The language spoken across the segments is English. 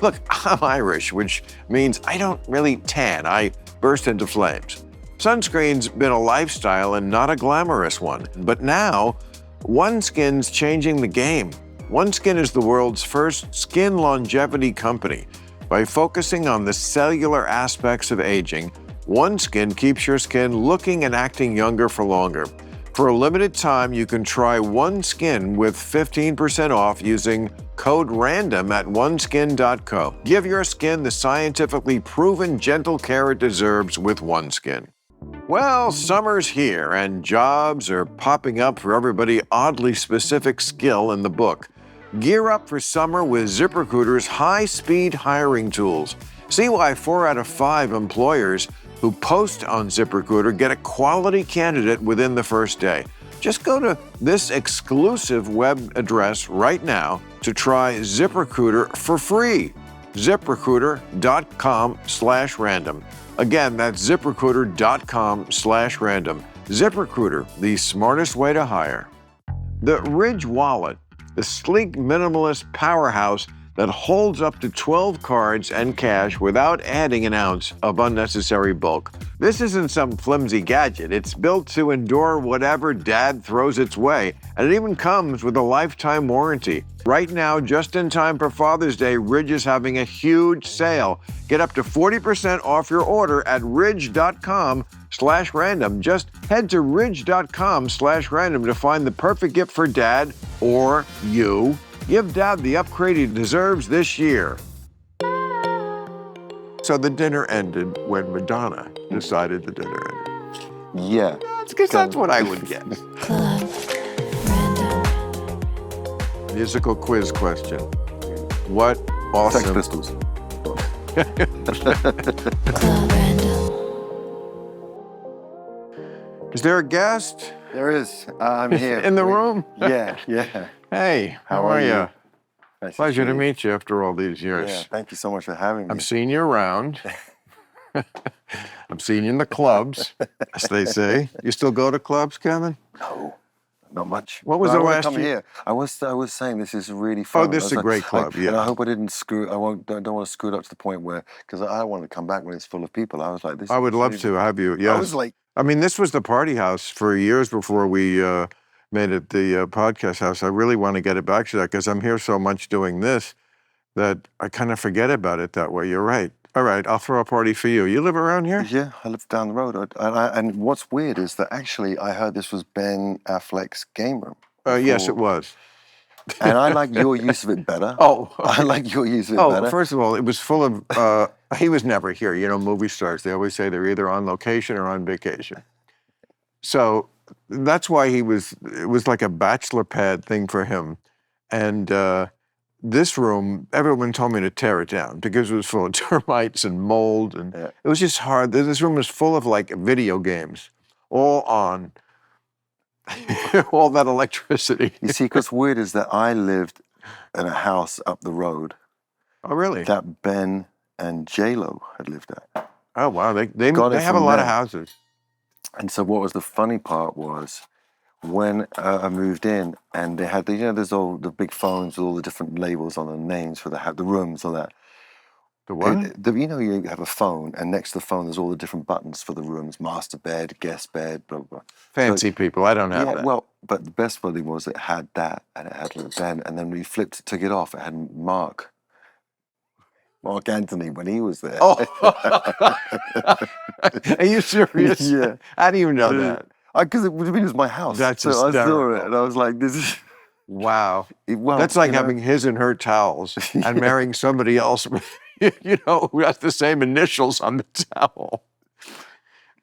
Look, I'm Irish, which means I don't really tan. I burst into flames. Sunscreen's been a lifestyle and not a glamorous one. But now, OneSkin's changing the game. OneSkin is the world's first skin longevity company. By focusing on the cellular aspects of aging, OneSkin keeps your skin looking and acting younger for longer. For a limited time, you can try OneSkin with 15% off using code RANDOM at oneskin.co. Give your skin the scientifically proven gentle care it deserves with OneSkin. Well, summer's here and jobs are popping up for everybody oddly specific skill in the book. Gear up for summer with ZipRecruiter's high-speed hiring tools. See why 4 out of 5 employers who post on ZipRecruiter get a quality candidate within the first day. Just go to this exclusive web address right now to try ZipRecruiter for free. ZipRecruiter.com/random. Again, that's ZipRecruiter.com/random. ZipRecruiter, the smartest way to hire. The Ridge Wallet, the sleek minimalist powerhouse that holds up to 12 cards and cash without adding an ounce of unnecessary bulk. This isn't some flimsy gadget. It's built to endure whatever dad throws its way, and it even comes with a lifetime warranty. Right now, just in time for Father's Day, Ridge is having a huge sale. Get up to 40% off your order at ridge.com/random. Just head to ridge.com/random to find the perfect gift for dad or you. Give Dad the upgrade he deserves this year. So the dinner ended when Madonna decided the dinner ended. Yeah. Because that's what I would guess. Club Random. Musical quiz question. What awesome... Sex Pistols. Club Random. Is there a guest There is. I'm here. in the room? Yeah. Hey, how are you? Nice Pleasure see to you. meet you after all these years. Yeah, thank you so much for having me. I'm seeing you around. I'm seeing you in the clubs, as they say. You still go to clubs, Kevin? No, not much. What was But the I wanna last come year? here. I was saying this is really fun. Oh, this is a great club, And yeah. I hope I didn't screw. I don't want to screw it up to the point where, because I don't want to come back when it's full of people. I was like, this. I would is love really- to have you, yes. I was like, I mean, this was the party house for years before we made it the podcast house. I really want to get it back to that because I'm here so much doing this that I kind of forget about it that way. You're right. All right, I'll throw a party for you. You live around here? yeah, I live down the road. And what's weird is that actually I heard this was Ben Affleck's game room. Yes, it before. was. And I like your use of it better. Oh, I like your use of it oh, better. first of all, it was full of, he was never here. You know, movie stars, they always say they're either on location or on vacation. So that's why it was like a bachelor pad thing for him. And this room, everyone told me to tear it down because it was full of termites and mold. And Yeah. it was just hard. This room was full of like video games, all on. All that electricity. You see, what's weird is that I lived in a house up the road Oh, really? that Ben and J-Lo had lived at. Oh, wow. They Got it have a from lot of there. houses. And so what was the funny part was when I moved in and they had there's all the big phones with all the different labels on the names for the rooms, all that. The what? You have a phone, and next to the phone, there's all the different buttons for the rooms: master bed, guest bed, blah, blah, blah. Fancy people. I don't have Yeah, that. well, but the best thing was it had that, and it had little Ben, and then when you took it off, it had Mark Anthony when he was there. Oh, are you serious? Yeah. How do you know that? Because it was my house. That's so I saw hysterical. it, and I was like, "This is." Wow. Well, That's like you know, having his and her towels and marrying somebody else, who has the same initials on the towel.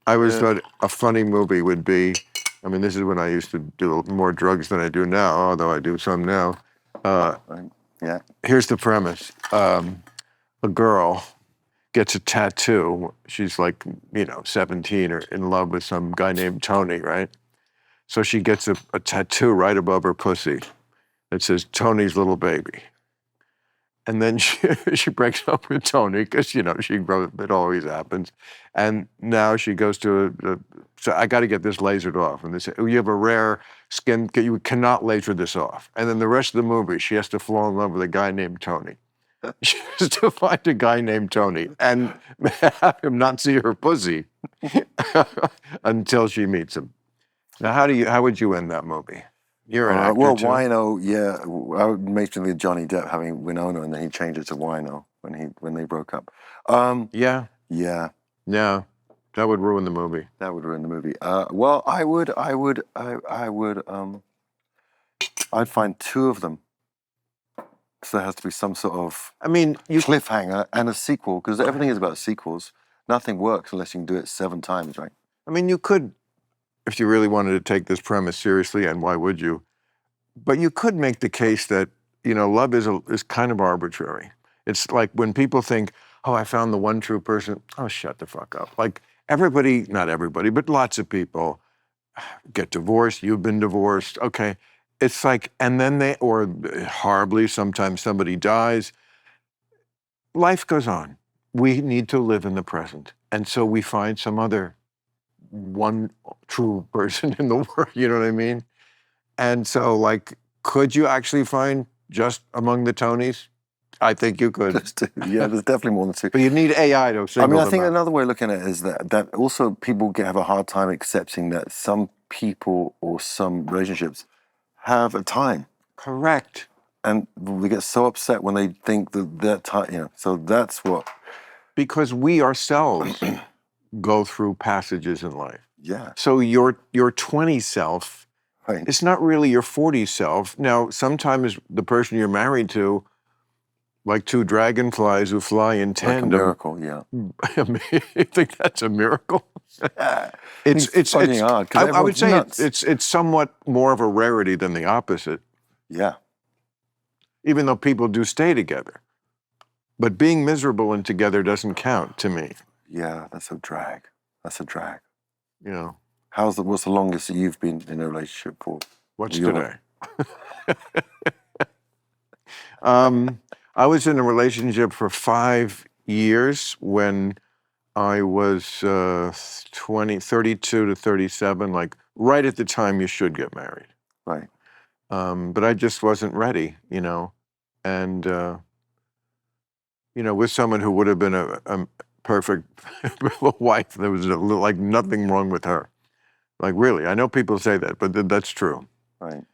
I always thought a funny movie would be, I mean, this is when I used to do more drugs than I do now, although I do some now. Yeah. Here's the premise. A girl gets a tattoo. She's like, 17 or in love with some guy named Tony, right? So she gets a tattoo right above her pussy that says Tony's little baby. And then she breaks up with Tony because, it always happens. And now she goes to so I got to get this lasered off. And they say, you have a rare skin, you cannot laser this off. And then the rest of the movie, she has to fall in love with a guy named Tony. just to find a guy named Tony and have him not see her pussy until she meets him. Now, how would you end that movie? You're an actor Well, too. Wino, yeah, I would make the Johnny Depp having Winona, and then he changed it to Wino when they broke up. Yeah, Yeah, yeah, that would ruin the movie. that would ruin the movie. Well, I'd find two of them. So there has to be some sort of I mean, cliffhanger and a sequel, because everything is about sequels. Nothing works unless you can do it 7 times, right? I mean, you could, if you really wanted to take this premise seriously, and why would you? But you could make the case that, love is kind of arbitrary. It's like when people think, oh, I found the one true person. Oh, shut the fuck up. Like everybody, not everybody, but lots of people get divorced. You've been divorced. Okay. It's like, and then or horribly, sometimes somebody dies. Life goes on. We need to live in the present. And so we find some other one true person in the world, you know what I mean? And so, like, could you actually find just among the Tonys? I think you could. Yeah, there's definitely more than 2. But you need AI to single I mean, I them think out. another way of looking at it is that also people have a hard time accepting that some people or some relationships have a time. Correct. And we get so upset when they think that time, so that's what. Because we ourselves go through passages in life. Yeah. So your 20 self, Right. it's not really your 40 self. Now, sometimes the person you're married to, like 2 dragonflies who fly in Like a tandem. miracle, yeah. I mean, you think that's a miracle? It's fucking hard, 'cause I would say nuts. it's somewhat more of a rarity than the opposite, Yeah. even though people do stay together. But being miserable and together doesn't count to me. Yeah, that's a drag. That's a drag. You know, What's the longest that you've been in a relationship for? what's You're today? I was in a relationship for 5 years when I was 32 to 37, like right at the time you should get married. Right. But I just wasn't ready, and, with someone who would have been a perfect wife, there was like nothing wrong with her. Like really, I know people say that, but that's true. Right.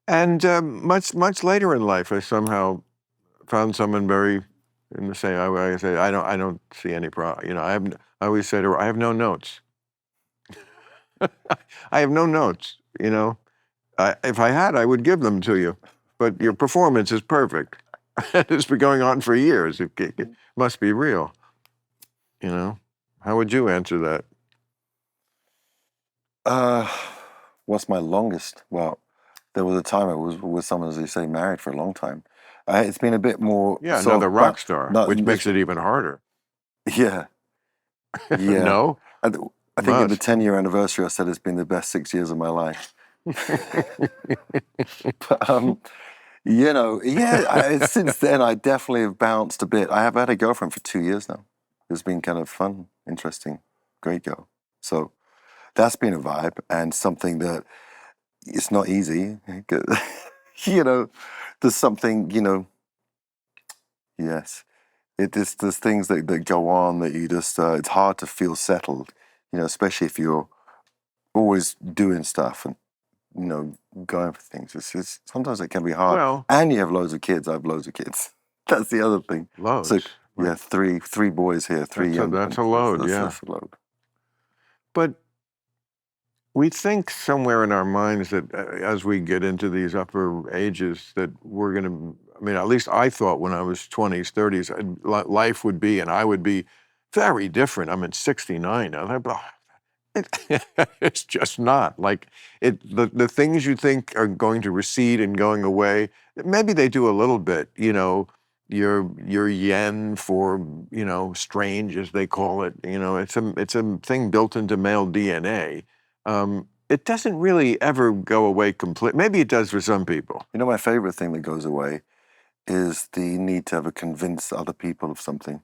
And much later in life, I somehow found someone very in the same. I say I don't see any problem. I always say to her, I have no notes. I have no notes. If I had, I would give them to you. But your performance is perfect. It's been going on for years. It must be real. How would you answer that? What's my longest? Well, there was a time I was with someone, as you say, married for a long time. It's been a bit more. Yeah, another rock star, which makes it even harder. Yeah. Yeah. No? I think at the 10-year anniversary, I said it's been the best 6 years of my life. But, since then, I definitely have bounced a bit. I have had a girlfriend for 2 years now. It's been kind of fun, interesting, great girl. So that's been a vibe and something that it's not easy. There's something, yes. There's things that go on that you just, it's hard to feel settled, especially if you're always doing stuff and, going for things. It's sometimes it can be hard. Well, and you have loads of kids. I have loads of kids. That's the other thing. loads. So, yeah, three boys here, 3 young. That's a load, yeah. That's a load. But we think somewhere in our minds that as we get into these upper ages that we're going to, at least I thought when I was 20s, 30s, life would be, and I would be very different. I'm at 69 now. It's just not. Like, the things you think are going to recede and going away, maybe they do a little bit, your yen for, strange, as they call it. It's a thing built into male DNA. It doesn't really ever go away completely. Maybe it does for some people. My favorite thing that goes away is the need to ever convince other people of something.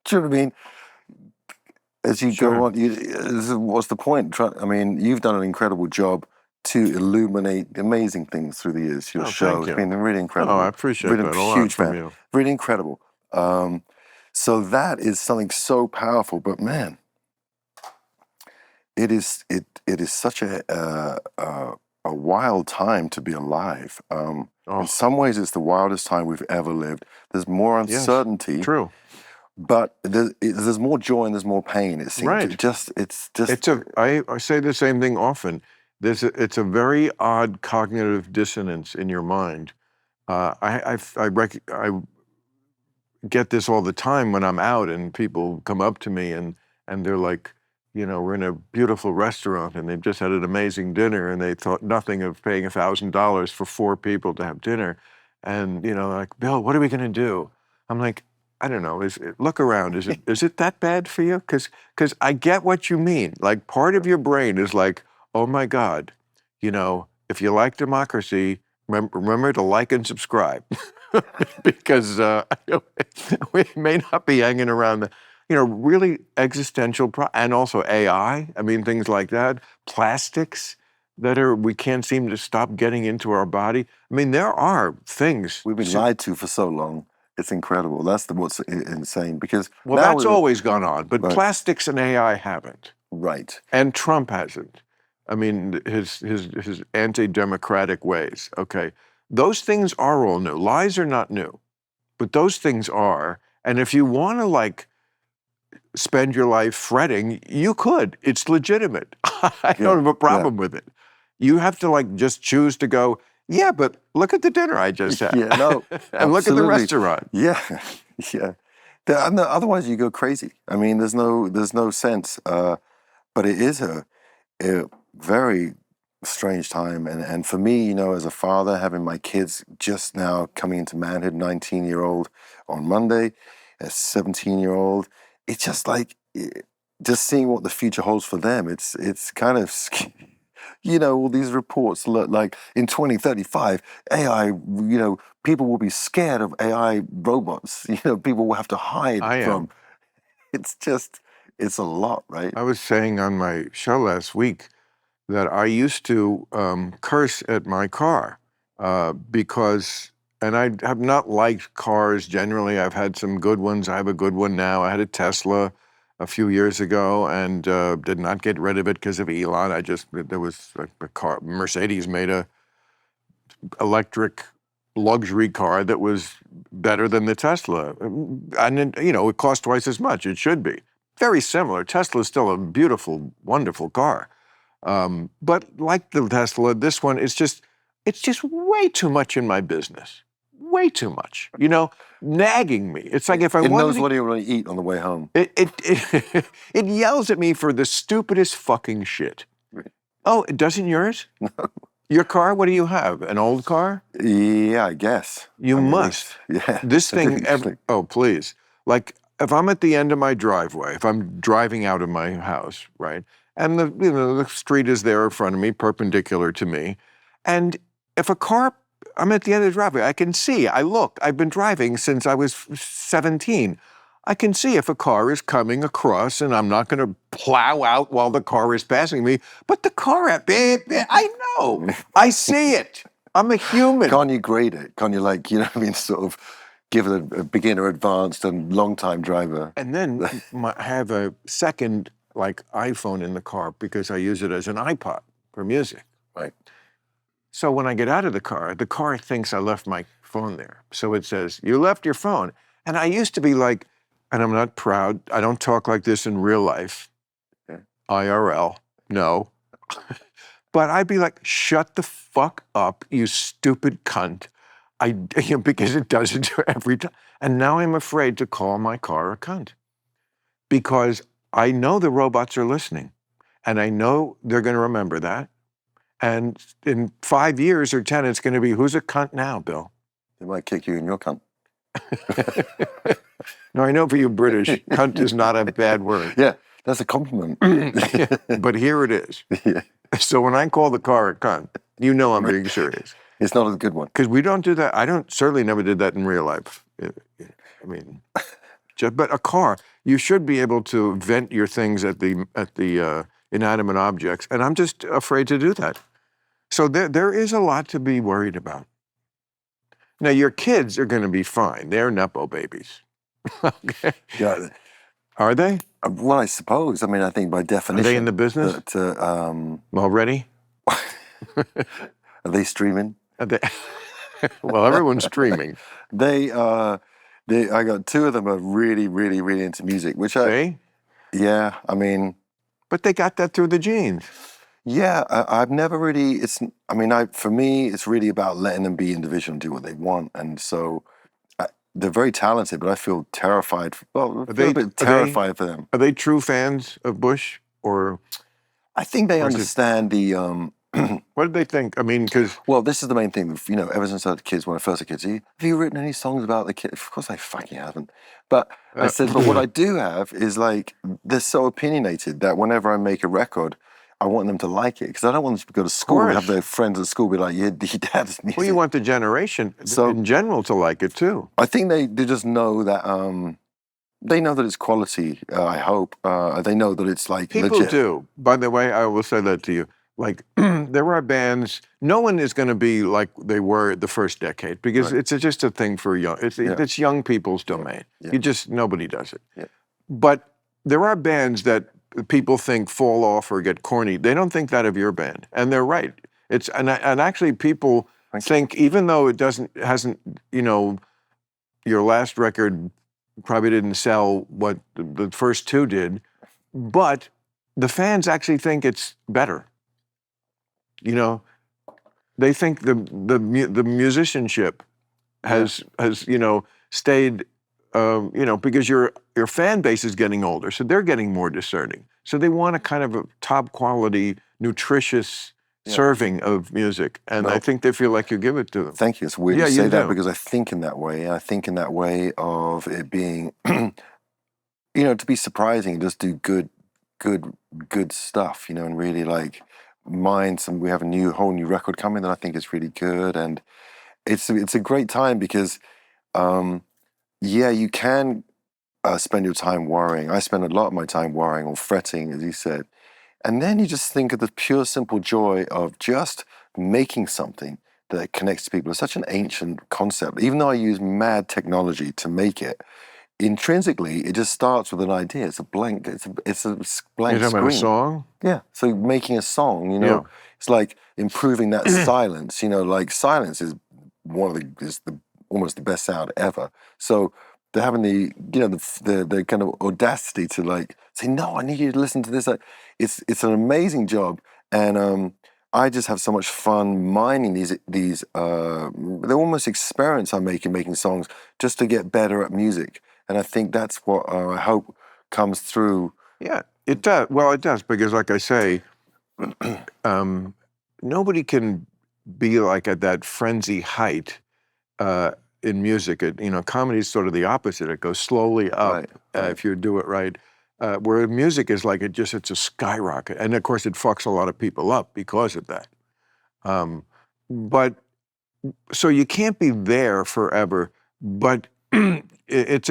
Do you know what I mean? As you Sure. go on, what's the point? You've done an incredible job to illuminate amazing things through the years. Your Oh, show, thank you. it's been really incredible. Oh, I appreciate Really that a lot huge from fan. you. Really incredible. So that is something so powerful. But man, it is such a wild time to be alive. In some ways, it's the wildest time we've ever lived. There's more uncertainty. True. But there's more joy and there's more pain. It seems. Right. I say the same thing often. It's a very odd cognitive dissonance in your mind. I get this all the time when I'm out and people come up to me and they're like, we're in a beautiful restaurant and they've just had an amazing dinner and they thought nothing of paying $1,000 for 4 people to have dinner. And, like, Bill, what are we going to do? I'm like, I don't know. Look around. Is it that bad for you? Because I get what you mean. Like, part of your brain is like, oh my God, if you like democracy, remember to like and subscribe, because we may not be hanging around the, really existential and also AI. I mean, things like that. Plastics that we can't seem to stop getting into our body. I mean, there are things we've been lied to for so long. It's incredible. That's what's insane. Because that's always gone on, but plastics and AI haven't. Right. And Trump hasn't. I mean, his anti-democratic ways. Okay, those things are all new. Lies are not new, but those things are. And if you want to spend your life fretting, you could. It's legitimate. I don't have a problem with it. You have to just choose to go, yeah, but look at the dinner I just had. Yeah, no, and look at the restaurant. Yeah, yeah. Otherwise, you go crazy. I mean, there's no sense. But it is a very strange time, and for me, as a father, having my kids just now coming into manhood, 19-year-old on Monday, a 17-year-old, it's just just seeing what the future holds for them. It's kind of all these reports look like in 2035, AI, people will be scared of AI robots. People will have to hide from. It's a lot, right? I was saying on my show last week that I used to curse at my car because, and I have not liked cars generally. I've had some good ones. I have a good one now. I had a Tesla a few years ago and did not get rid of it because of Elon. There was a car, Mercedes made a electric luxury car that was better than the Tesla. And it cost twice as much. It should be. Very similar. Tesla's still a beautiful, wonderful car. But like the Tesla, this one it's just way too much in my business. Way too much. Nagging me. It's like if I it wanted knows what you want to eat on the way home. It yells at me for the stupidest fucking shit. Right. Oh, doesn't yours? No. Your car? What do you have? An old car? Yeah, I guess. You must. Yeah. This thing. Oh, please. If I'm at the end of my driveway, if I'm driving out of my house, right, and the street is there in front of me, perpendicular to me, and if I'm at the end of the driveway, I can see, I've been driving since I was 17. I can see if a car is coming across, and I'm not going to plow out while the car is passing me, but the car, I know, I see it. I'm a human. Can't you grade it? Can't you, sort of give it a beginner, advanced, and long-time driver? And then I have a second, iPhone in the car because I use it as an iPod for music. Right. So when I get out of the car thinks I left my phone there. So it says, you left your phone. And I used to be like, and I'm not proud, I don't talk like this in real life, IRL, no. But I'd be like, shut the fuck up, you stupid cunt. Because it does it every time. And now I'm afraid to call my car a cunt. Because I know the robots are listening. And I know they're going to remember that. And in 5 years or 10, it's going to be, who's a cunt now, Bill? They might kick you in your cunt. No, I know for you British, cunt is not a bad word. Yeah, that's a compliment. But here it is. Yeah. So when I call the car a cunt, I'm being serious. It's not a good one. Because we don't do that. I certainly never did that in real life. I mean, but a car, you should be able to vent your things at the inanimate objects, and I'm just afraid to do that. So there is a lot to be worried about. Now, your kids are going to be fine. They're Nepo babies. Okay. Yeah. Are they? Well, I suppose. I mean, I think by definition. Are they in the business? Already? Are they streaming? Are they? Well, everyone's streaming. I got two of them are really, really, really into music, which yeah, I mean. But they got that through the genes. Yeah, I've never really, for me, it's really about letting them be individual and do what they want. And so they're very talented, but I feel terrified. Well, I feel a bit terrified for them. Are they true fans of Bush or? I think they understand the, what did they think? I mean, because... Well, this is the main thing. You know, ever since I was kids, when I first had kids, have you written any songs about the kids? Of course I fucking haven't. But I said, but what I do have is like, they're so opinionated that whenever I make a record, I want them to like it. Because I don't want them to go to school and have their friends at school be like, yeah, your dad's music. Well, you want the generation in general to like it too. I think they just know that... they know that it's quality, I hope. They know that it's like People legit. do. By the way, I will say that to you. Like, there are bands, no one is going to be like they were the first decade because it's just a thing for young, it's young people's domain. Yeah. Nobody does it. Yeah. But there are bands that people think fall off or get corny. They don't think that of your band. And they're right. And actually people think, even though hasn't, your last record probably didn't sell what the first two did, but the fans actually think it's better. They think the musicianship has stayed, because your fan base is getting older, so they're getting more discerning. So they want a kind of a top quality, nutritious serving of music, and I think they feel like you give it to them. Thank you. It's weird to say that because I think in that way. I think in that way of it being, to be surprising and just do good stuff, and really like mind some. We have a whole new record coming that I think is really good, and it's a great time because, you can spend your time worrying. I spend a lot of my time worrying or fretting, as you said. And then you just think of the pure, simple joy of just making something that connects to people. It's such an ancient concept. Even though I use mad technology to make it, intrinsically, it just starts with an idea. It's a blank. It's a blank screen. You're talking about a song? Yeah. So making a song, it's like improving that silence. Like silence is almost the best sound ever. So they're having the kind of audacity to like say, no, I need you to listen to this. It's an amazing job, and I just have so much fun mining these. They're almost experiments I'm making songs just to get better at music, and I think that's what I hope comes through. Yeah, it does. Well, it does because, like I say, nobody can be like at that frenzy height. In music, comedy is sort of the opposite. It goes slowly up if you do it right. Where music is like it's a skyrocket, and of course it fucks a lot of people up because of that. But so you can't be there forever. But it's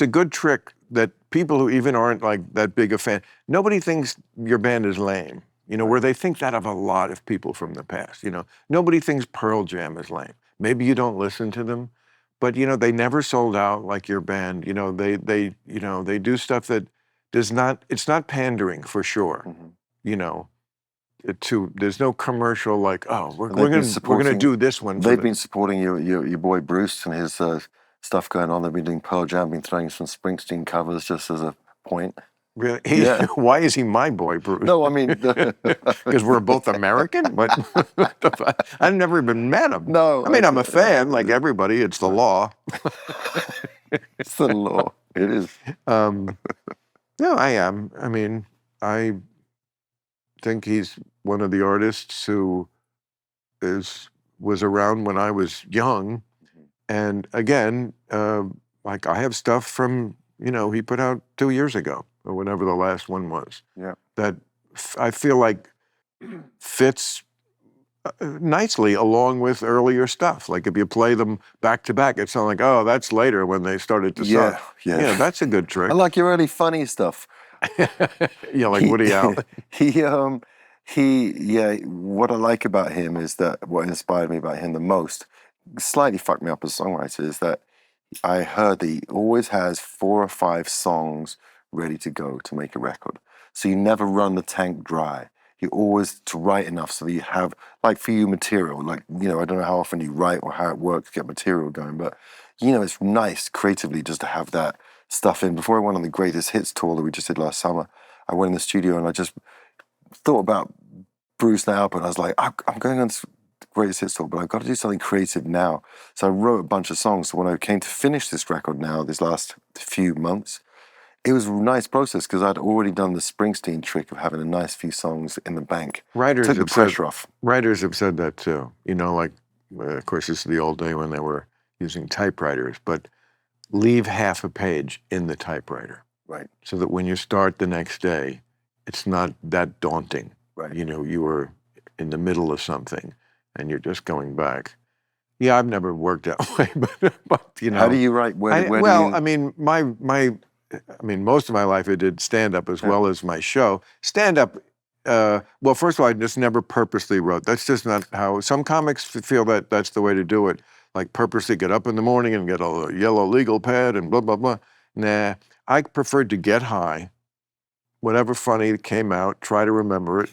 a good trick that people who even aren't like that big a fan, nobody thinks your band is lame. Where they think that of a lot of people from the past. Nobody thinks Pearl Jam is lame. Maybe you don't listen to them, but they never sold out like your band. They do stuff that does not. It's not pandering for sure. Mm-hmm. There's no commercial like, oh, we're gonna do this one. They've been supporting your boy Bruce and his stuff going on. They've been doing Pearl Jam, been throwing some Springsteen covers just as a point. Really? Why is he my boy, Bruce? No, I mean... Because we're both American? But I've never even met him. No. I mean, I'm a fan, like everybody. It's the law. It's the law. It is. No, I am. I mean, I think he's one of the artists who was around when I was young. And again, like I have stuff from, he put out 2 years ago. Or whatever the last one was. Yeah. That I feel like fits nicely along with earlier stuff. Like if you play them back to back, it's not like, oh, that's later when they started to suck. Yeah, that's a good trick. I like your early funny stuff. Yeah, like Woody Allen. What I like about him is that what inspired me about him the most, slightly fucked me up as a songwriter, is that I heard that he always has 4 or 5 songs ready to go to make a record. So you never run the tank dry. You always to write enough so that you have, like for you, material. Like, I don't know how often you write or how it works to get material going, but, it's nice creatively just to have that stuff in. Before I went on the Greatest Hits tour that we just did last summer, I went in the studio and I just thought about Bruce now, but I was like, I'm going on this Greatest Hits tour, but I've got to do something creative now. So I wrote a bunch of songs. So when I came to finish this record now, this last few months, it was a nice process because I'd already done the Springsteen trick of having a nice few songs in the bank. Writers Took the have pressure off. Writers have said that too. Of course, this is the old day when they were using typewriters, but leave half a page in the typewriter. Right. So that when you start the next day, it's not that daunting. Right. You were in the middle of something and you're just going back. Yeah, I've never worked that way, but How do you write? Most of my life I did stand-up as well as my show. Stand-up, first of all, I just never purposely wrote. That's just not how, some comics feel that that's the way to do it. Like purposely get up in the morning and get a yellow legal pad and blah, blah, blah. Nah, I preferred to get high, whatever funny came out, try to remember it,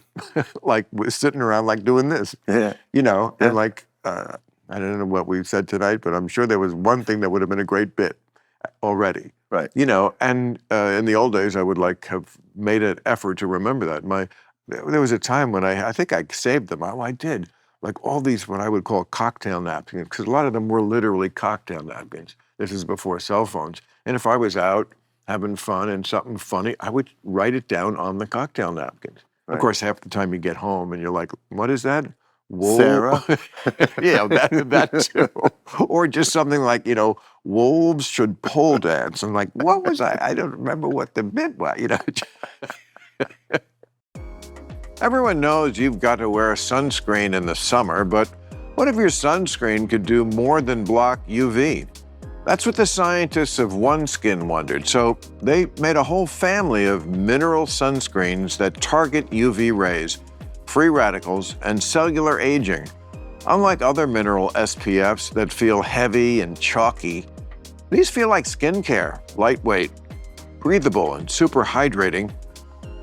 like we're sitting around like doing this. Yeah. And like, I don't know what we've said tonight, but I'm sure there was one thing that would have been a great bit already. Right. And in the old days, I would have made an effort to remember that. There was a time when I think I saved them. I did. Like all these, what I would call cocktail napkins, because a lot of them were literally cocktail napkins. This is before cell phones. And if I was out having fun and something funny, I would write it down on the cocktail napkins. Right. Of course, half the time you get home and you're like, what is that? Wool? Sarah? Yeah, that too. Or just something like, wolves should pole dance. I'm like, what was I don't remember what the bit was, Everyone knows you've got to wear sunscreen in the summer, but what if your sunscreen could do more than block UV? That's what the scientists of OneSkin wondered. So they made a whole family of mineral sunscreens that target UV rays, free radicals, and cellular aging. Unlike other mineral SPFs that feel heavy and chalky, these feel like skincare, lightweight, breathable, and super hydrating.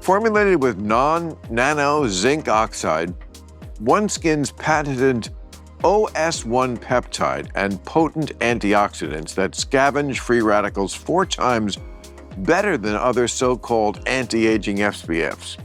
Formulated with non-nano zinc oxide, OneSkin's patented OS1 peptide and potent antioxidants that scavenge free radicals 4 times better than other so-called anti-aging SPFs.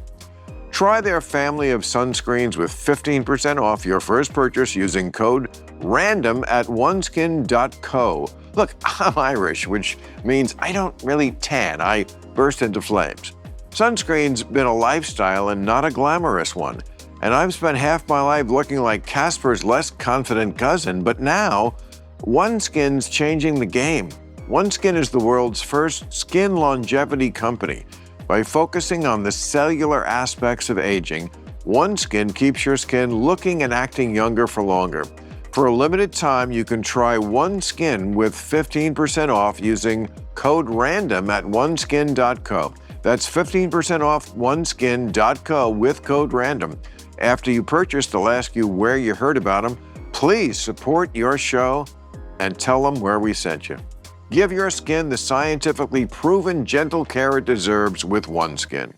Try their family of sunscreens with 15% off your first purchase using code RANDOM at oneskin.co. Look, I'm Irish, which means I don't really tan, I burst into flames. Sunscreen's been a lifestyle and not a glamorous one, and I've spent half my life looking like Casper's less confident cousin, but now, OneSkin's changing the game. OneSkin is the world's first skin longevity company. By focusing on the cellular aspects of aging, OneSkin keeps your skin looking and acting younger for longer. For a limited time, you can try OneSkin with 15% off using code RANDOM at oneskin.co. That's 15% off oneskin.co with code RANDOM. After you purchase, they'll ask you where you heard about them. Please support your show and tell them where we sent you. Give your skin the scientifically proven gentle care it deserves with OneSkin.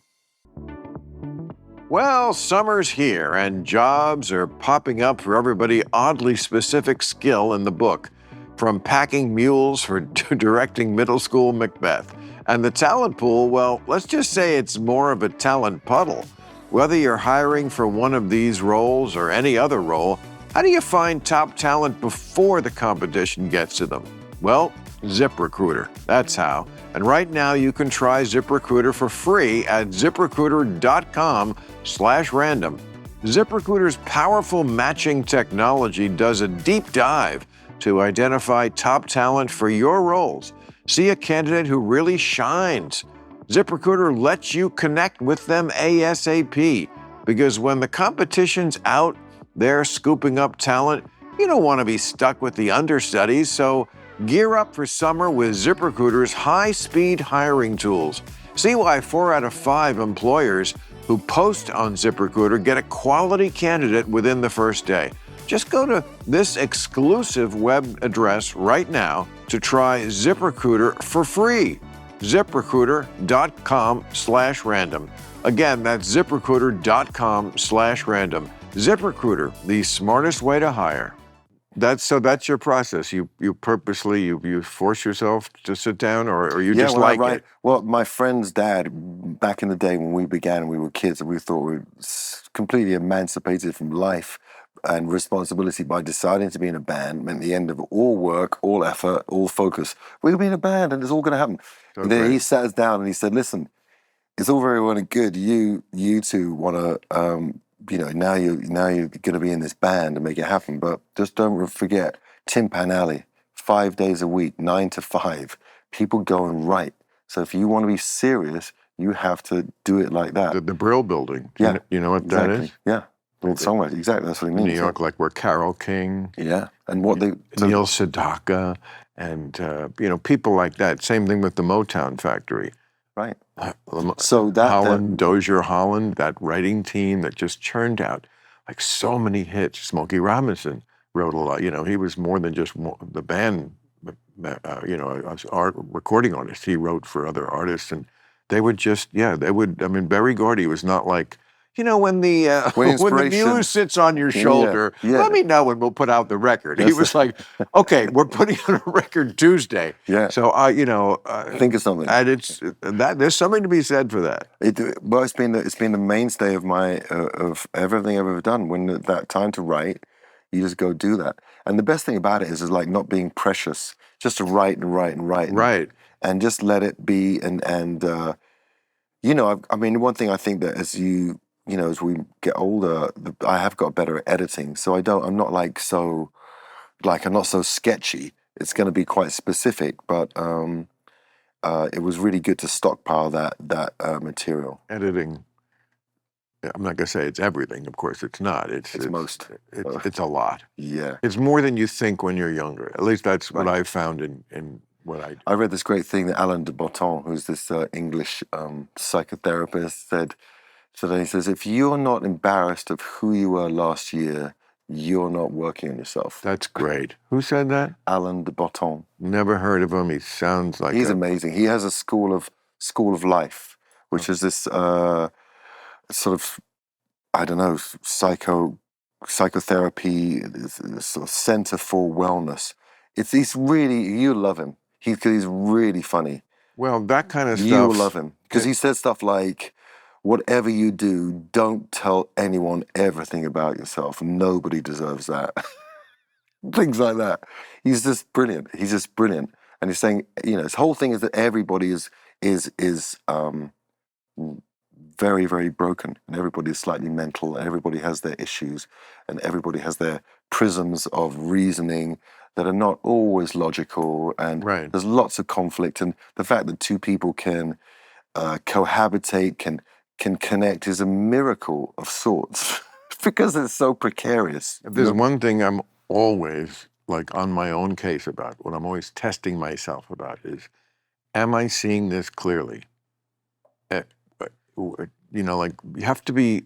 Well, summer's here and jobs are popping up for everybody oddly specific skill in the book, from packing mules to directing middle school Macbeth. And the talent pool, well, let's just say it's more of a talent puddle. Whether you're hiring for one of these roles or any other role, how do you find top talent before the competition gets to them? Well, ZipRecruiter, that's how. And right now you can try ZipRecruiter for free at ziprecruiter.com/random. ZipRecruiter's powerful matching technology does a deep dive to identify top talent for your roles. See a candidate who really shines. ZipRecruiter lets you connect with them ASAP, because when the competition's out, they're scooping up talent. You don't want to be stuck with the understudies, so gear up for summer with ZipRecruiter's high-speed hiring tools. See why 4 out of 5 employers who post on ZipRecruiter get a quality candidate within the first day. Just go to this exclusive web address right now to try ZipRecruiter for free. ZipRecruiter.com/random. Again, that's ZipRecruiter.com/random. ZipRecruiter, the smartest way to hire. That's your process. You purposely you force yourself to sit down, or you just like it. Well, my friend's dad, back in the day when we began, we were kids, and we thought we were completely emancipated from life and responsibility by deciding to be in a band meant the end of all work, all effort, all focus. We're gonna be in a band, and it's all gonna happen. So and then great. he sat us down and he said, "Listen, it's all very well and good. You two want to." Now you're going to be in this band and make it happen. But just don't forget, Tin Pan Alley, 5 days a week, 9 to 5. People go and write. So if you want to be serious, you have to do it like that. The Brill Building. Yeah. You know what Exactly. that is? Yeah. Well, songwriting. Exactly. That's what it means. New York, like where Carole King, Yeah. And what they... Neil Sedaka, and people like that. Same thing with the Motown Factory. Right. So Holland, Dozier Holland, that writing team that just churned out like so many hits. Smokey Robinson wrote a lot. He was more than just the band, art recording artist. He wrote for other artists, and they would Berry Gordy was not like, when the muse sits on your shoulder, let me know and we'll put out the record. He was like, okay, we're putting out a record Tuesday. Yeah. So think of something. And there's something to be said for that. It's been the mainstay of of everything I've ever done. When that time to write, you just go do that. And the best thing about it is like not being precious, just to write and write and write. Right. And just let it be. And one thing I think that as we get older, I have got better at editing. So I'm not so sketchy. It's going to be quite specific, but it was really good to stockpile that material. Editing, I'm not going to say it's everything. Of course, it's not. It's most. It's a lot. Yeah. It's more than you think when you're younger. At least that's what I've found in what I do. I read this great thing that Alain de Botton, who's this English psychotherapist, said. So then he says, if you're not embarrassed of who you were last year, you're not working on yourself. That's great. Who said that? Alain de Botton. Never heard of him. He sounds like he's amazing. He has a school of life, which is this sort of, I don't know, psychotherapy, sort of center for wellness. He's really, you love him. He's really funny. Well, that kind of stuff. You will love him because he says stuff like, whatever you do, don't tell anyone everything about yourself. Nobody deserves that. Things like that. He's just brilliant. And he's saying, his whole thing is that everybody is very, very broken, and everybody is slightly mental, and everybody has their issues, and everybody has their prisms of reasoning that are not always logical, and there's lots of conflict. And the fact that two people can cohabitate, can connect is a miracle of sorts because it's so precarious. If there's one thing I'm always like on my own case about, what I'm always testing myself about is, am I seeing this clearly? You have to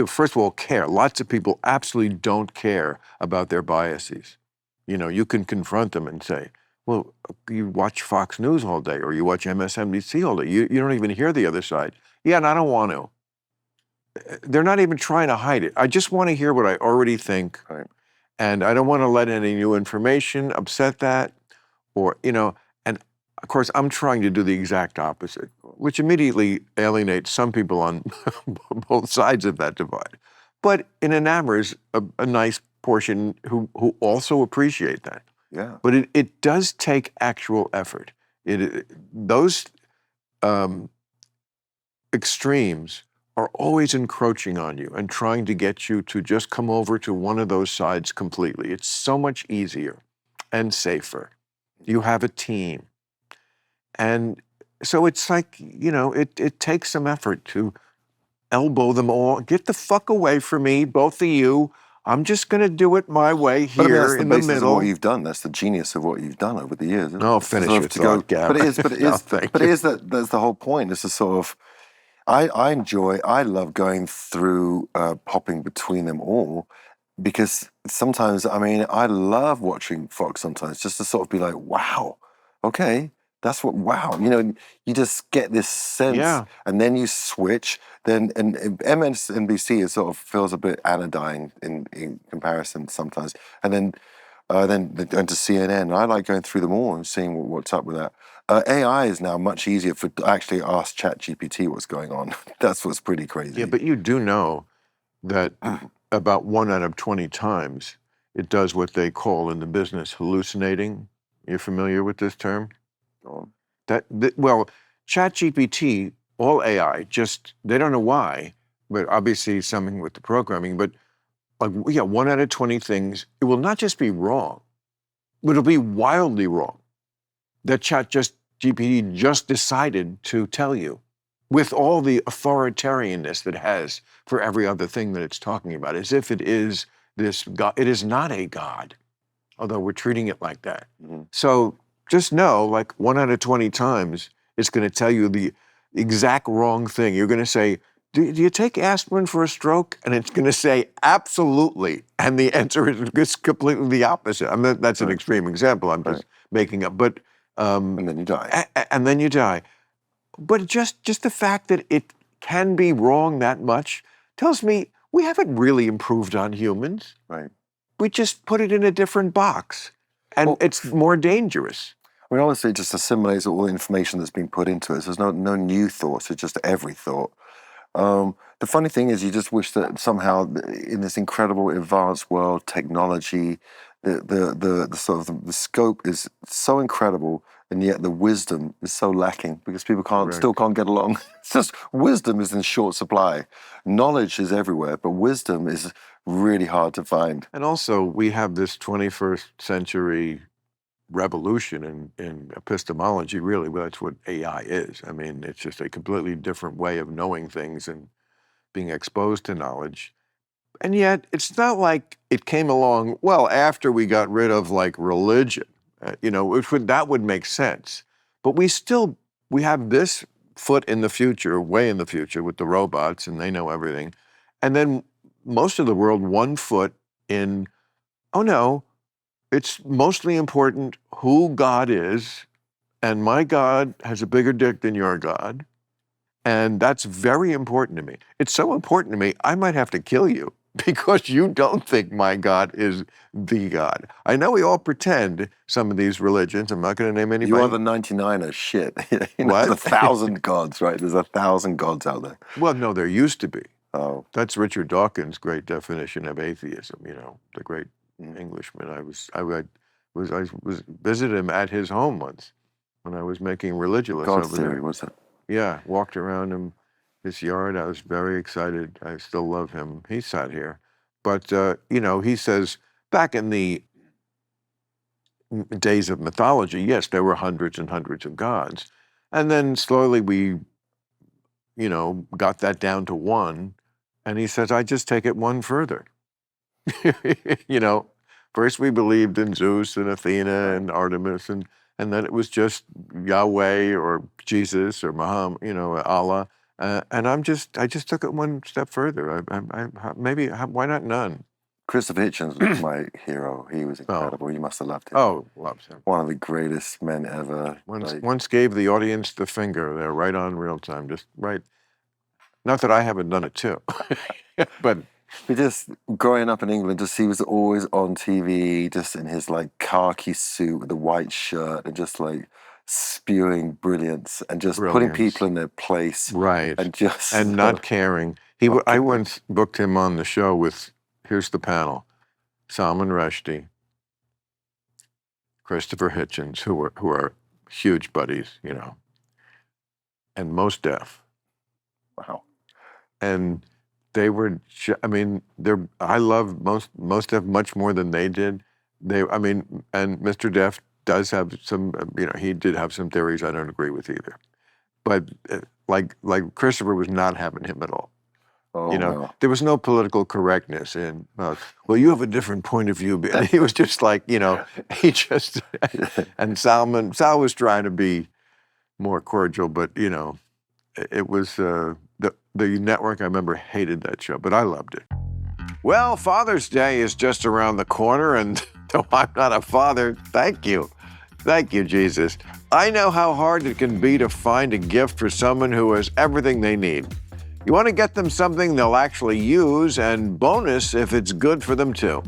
first of all care. Lots of people absolutely don't care about their biases. You can confront them and say, well, you watch Fox News all day or you watch MSNBC all day. You don't even hear the other side. Yeah, and I don't want to. They're not even trying to hide it. I just want to hear what I already think. Right. And I don't want to let any new information upset that. And of course, I'm trying to do the exact opposite, which immediately alienates some people on both sides of that divide. But it enamors a nice portion who also appreciate that. Yeah. But it does take actual effort. Those extremes are always encroaching on you and trying to get you to just come over to one of those sides completely. It's so much easier and safer. You have a team. And so it's like, it takes some effort to elbow them all. Get the fuck away from me, both of you. I'm just going to do it my way here in the middle. That's what you've done. That's the genius of what you've done over the years. No, finish your thought, Gavin. But it is. But there's the whole point. It's a sort of, I love going through, popping between them all, because sometimes, I mean, I love watching Fox sometimes, just to sort of be like, wow, okay, that's what, wow, you just get this sense, Yeah. and then you switch, and MSNBC is sort of feels a bit anodyne in comparison sometimes, and then going to CNN. I like going through them all and seeing what's up with that. AI is now much easier to actually ask ChatGPT what's going on. That's what's pretty crazy. Yeah, but you do know that about 1 out of 20 times it does what they call in the business hallucinating. You're familiar with this term? Oh, Well, ChatGPT, all AI, just they don't know why, but obviously something with the programming. But like, yeah, 1 out of 20 things, it will not just be wrong, but it'll be wildly wrong. That ChatGPT just decided to tell you, with all the authoritarianness that it has for every other thing that it's talking about, as if it is this God. It is not a God, although we're treating it like that. mhm. So just know, like 1 out of 20 times, it's going to tell you the exact wrong thing. You're going to say, do you take aspirin for a stroke? And it's going to say, absolutely. And the answer is completely the opposite. I mean, that's an Right. extreme example. I'm just making up. But And then you die. and then you die. But just the fact that it can be wrong that much tells me we haven't really improved on humans. Right. We just put it in a different box, and Well- it's more dangerous. I mean, honestly, it just assimilates all the information that's been put into it. So there's no new thoughts. It's just every thought. The funny thing is, you just wish that somehow, in this incredible advanced world, technology, the sort of the scope is so incredible, and yet the wisdom is so lacking because people Correct. still can't get along. It's just wisdom is in short supply. Knowledge is everywhere, but wisdom is really hard to find. And also, we have this 21st century revolution in epistemology, really. Well, that's what AI is. I mean, it's just a completely different way of knowing things and being exposed to knowledge. And yet, it's not like it came along, well, after we got rid of like religion, that would make sense. But we have this foot in the future, way in the future with the robots, and they know everything. And then most of the world, 1 foot in, oh no, it's mostly important who God is, and my God has a bigger dick than your God. And that's very important to me. It's so important to me, I might have to kill you because you don't think my God is the God. I know we all pretend, some of these religions, I'm not going to name anybody. You are the 99er shit. What? There's 1,000 gods, right? There's 1,000 gods out there. Well, no, there used to be. Oh, That's Richard Dawkins' great definition of atheism, the great Englishman. I was visited him at his home once when I was making Religious God over theory, there. what's that? Yeah, walked around his yard. I was very excited. I still love him. He sat here. But, he says, back in the days of mythology, yes, there were hundreds and hundreds of gods. And then slowly we, got that down to 1. And he says, I just take it 1 further. First we believed in Zeus and Athena and Artemis, and then it was just Yahweh or Jesus or Muhammad, Allah. And I just took it 1 step further. Maybe, why not none? Christopher Hitchens was my hero. He was incredible. You must have loved him. Oh, loves him. One of the greatest men ever. Once gave the audience the finger there, right on real time, just right. Not that I haven't done it too, but just growing up in England, he was always on TV, just in his like khaki suit with a white shirt, and just like spewing brilliance and just putting people in their place, right, and not caring. I once booked him on the show with, here's the panel: Salman Rushdie, Christopher Hitchens, who are huge buddies, and Mos Def. Wow. And they were, I love Mos Def much more than they did. And Mr. Def does have some, he did have some theories I don't agree with either. But like Christopher was not having him at all. Oh, no. There was no political correctness in, well, you have a different point of view. And he was just like, he just, and Sal was trying to be more cordial, but, it was the network, I remember, hated that show, but I loved it. Well, Father's Day is just around the corner, and though I'm not a father, thank you. Thank you, Jesus. I know how hard it can be to find a gift for someone who has everything they need. You want to get them something they'll actually use, and bonus if it's good for them too.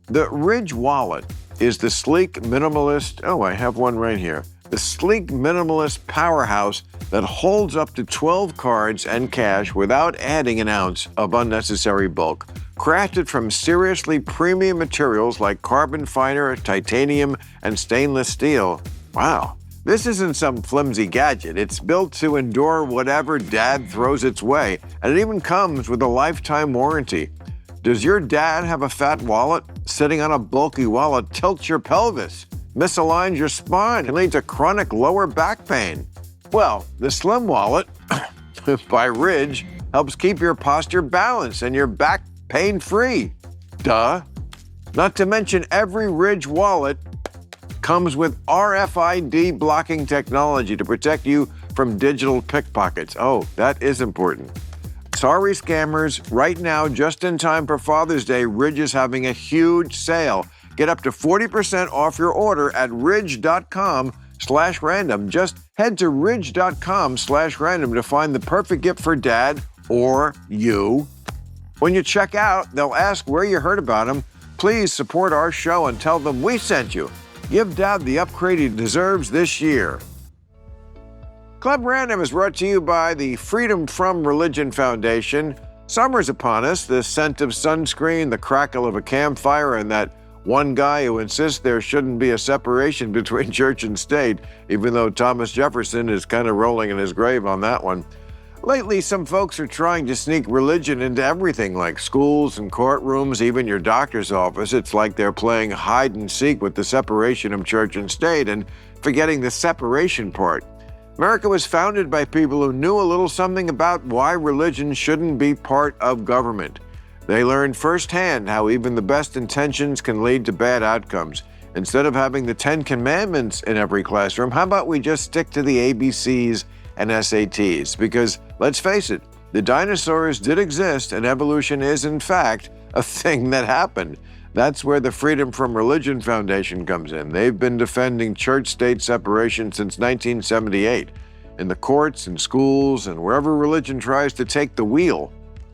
The Ridge Wallet is the sleek minimalist, I have one right here. The sleek minimalist powerhouse that holds up to 12 cards and cash without adding an ounce of unnecessary bulk. Crafted from seriously premium materials like carbon fiber, titanium, and stainless steel. Wow. This isn't some flimsy gadget. It's built to endure whatever dad throws its way, and it even comes with a lifetime warranty. Does your dad have a fat wallet? Sitting on a bulky wallet tilts your pelvis, misaligns your spine, and leads to chronic lower back pain. Well, the Slim Wallet by Ridge helps keep your posture balanced and your back pain-free. Duh. Not to mention every Ridge wallet comes with RFID blocking technology to protect you from digital pickpockets. Oh, that is important. Sorry, scammers. Right now, just in time for Father's Day, Ridge is having a huge sale. Get up to 40% off your order at ridge.com/random. Just head to ridge.com/random to find the perfect gift for dad or you. When you check out, they'll ask where you heard about them. Please support our show and tell them we sent you. Give Dad the upgrade he deserves this year. Club Random is brought to you by the Freedom from Religion Foundation. Summer's upon us, the scent of sunscreen, the crackle of a campfire, and that one guy who insists there shouldn't be a separation between church and state, even though Thomas Jefferson is kind of rolling in his grave on that one. Lately, some folks are trying to sneak religion into everything, like schools and courtrooms, even your doctor's office. It's like they're playing hide and seek with the separation of church and state and forgetting the separation part. America was founded by people who knew a little something about why religion shouldn't be part of government. They learned firsthand how even the best intentions can lead to bad outcomes. Instead of having the 10 Commandments in every classroom, how about we just stick to the ABCs and SATs? Because let's face it, the dinosaurs did exist, and evolution is, in fact, a thing that happened. That's where the Freedom from Religion Foundation comes in. They've been defending church-state separation since 1978, in the courts and schools and wherever religion tries to take the wheel.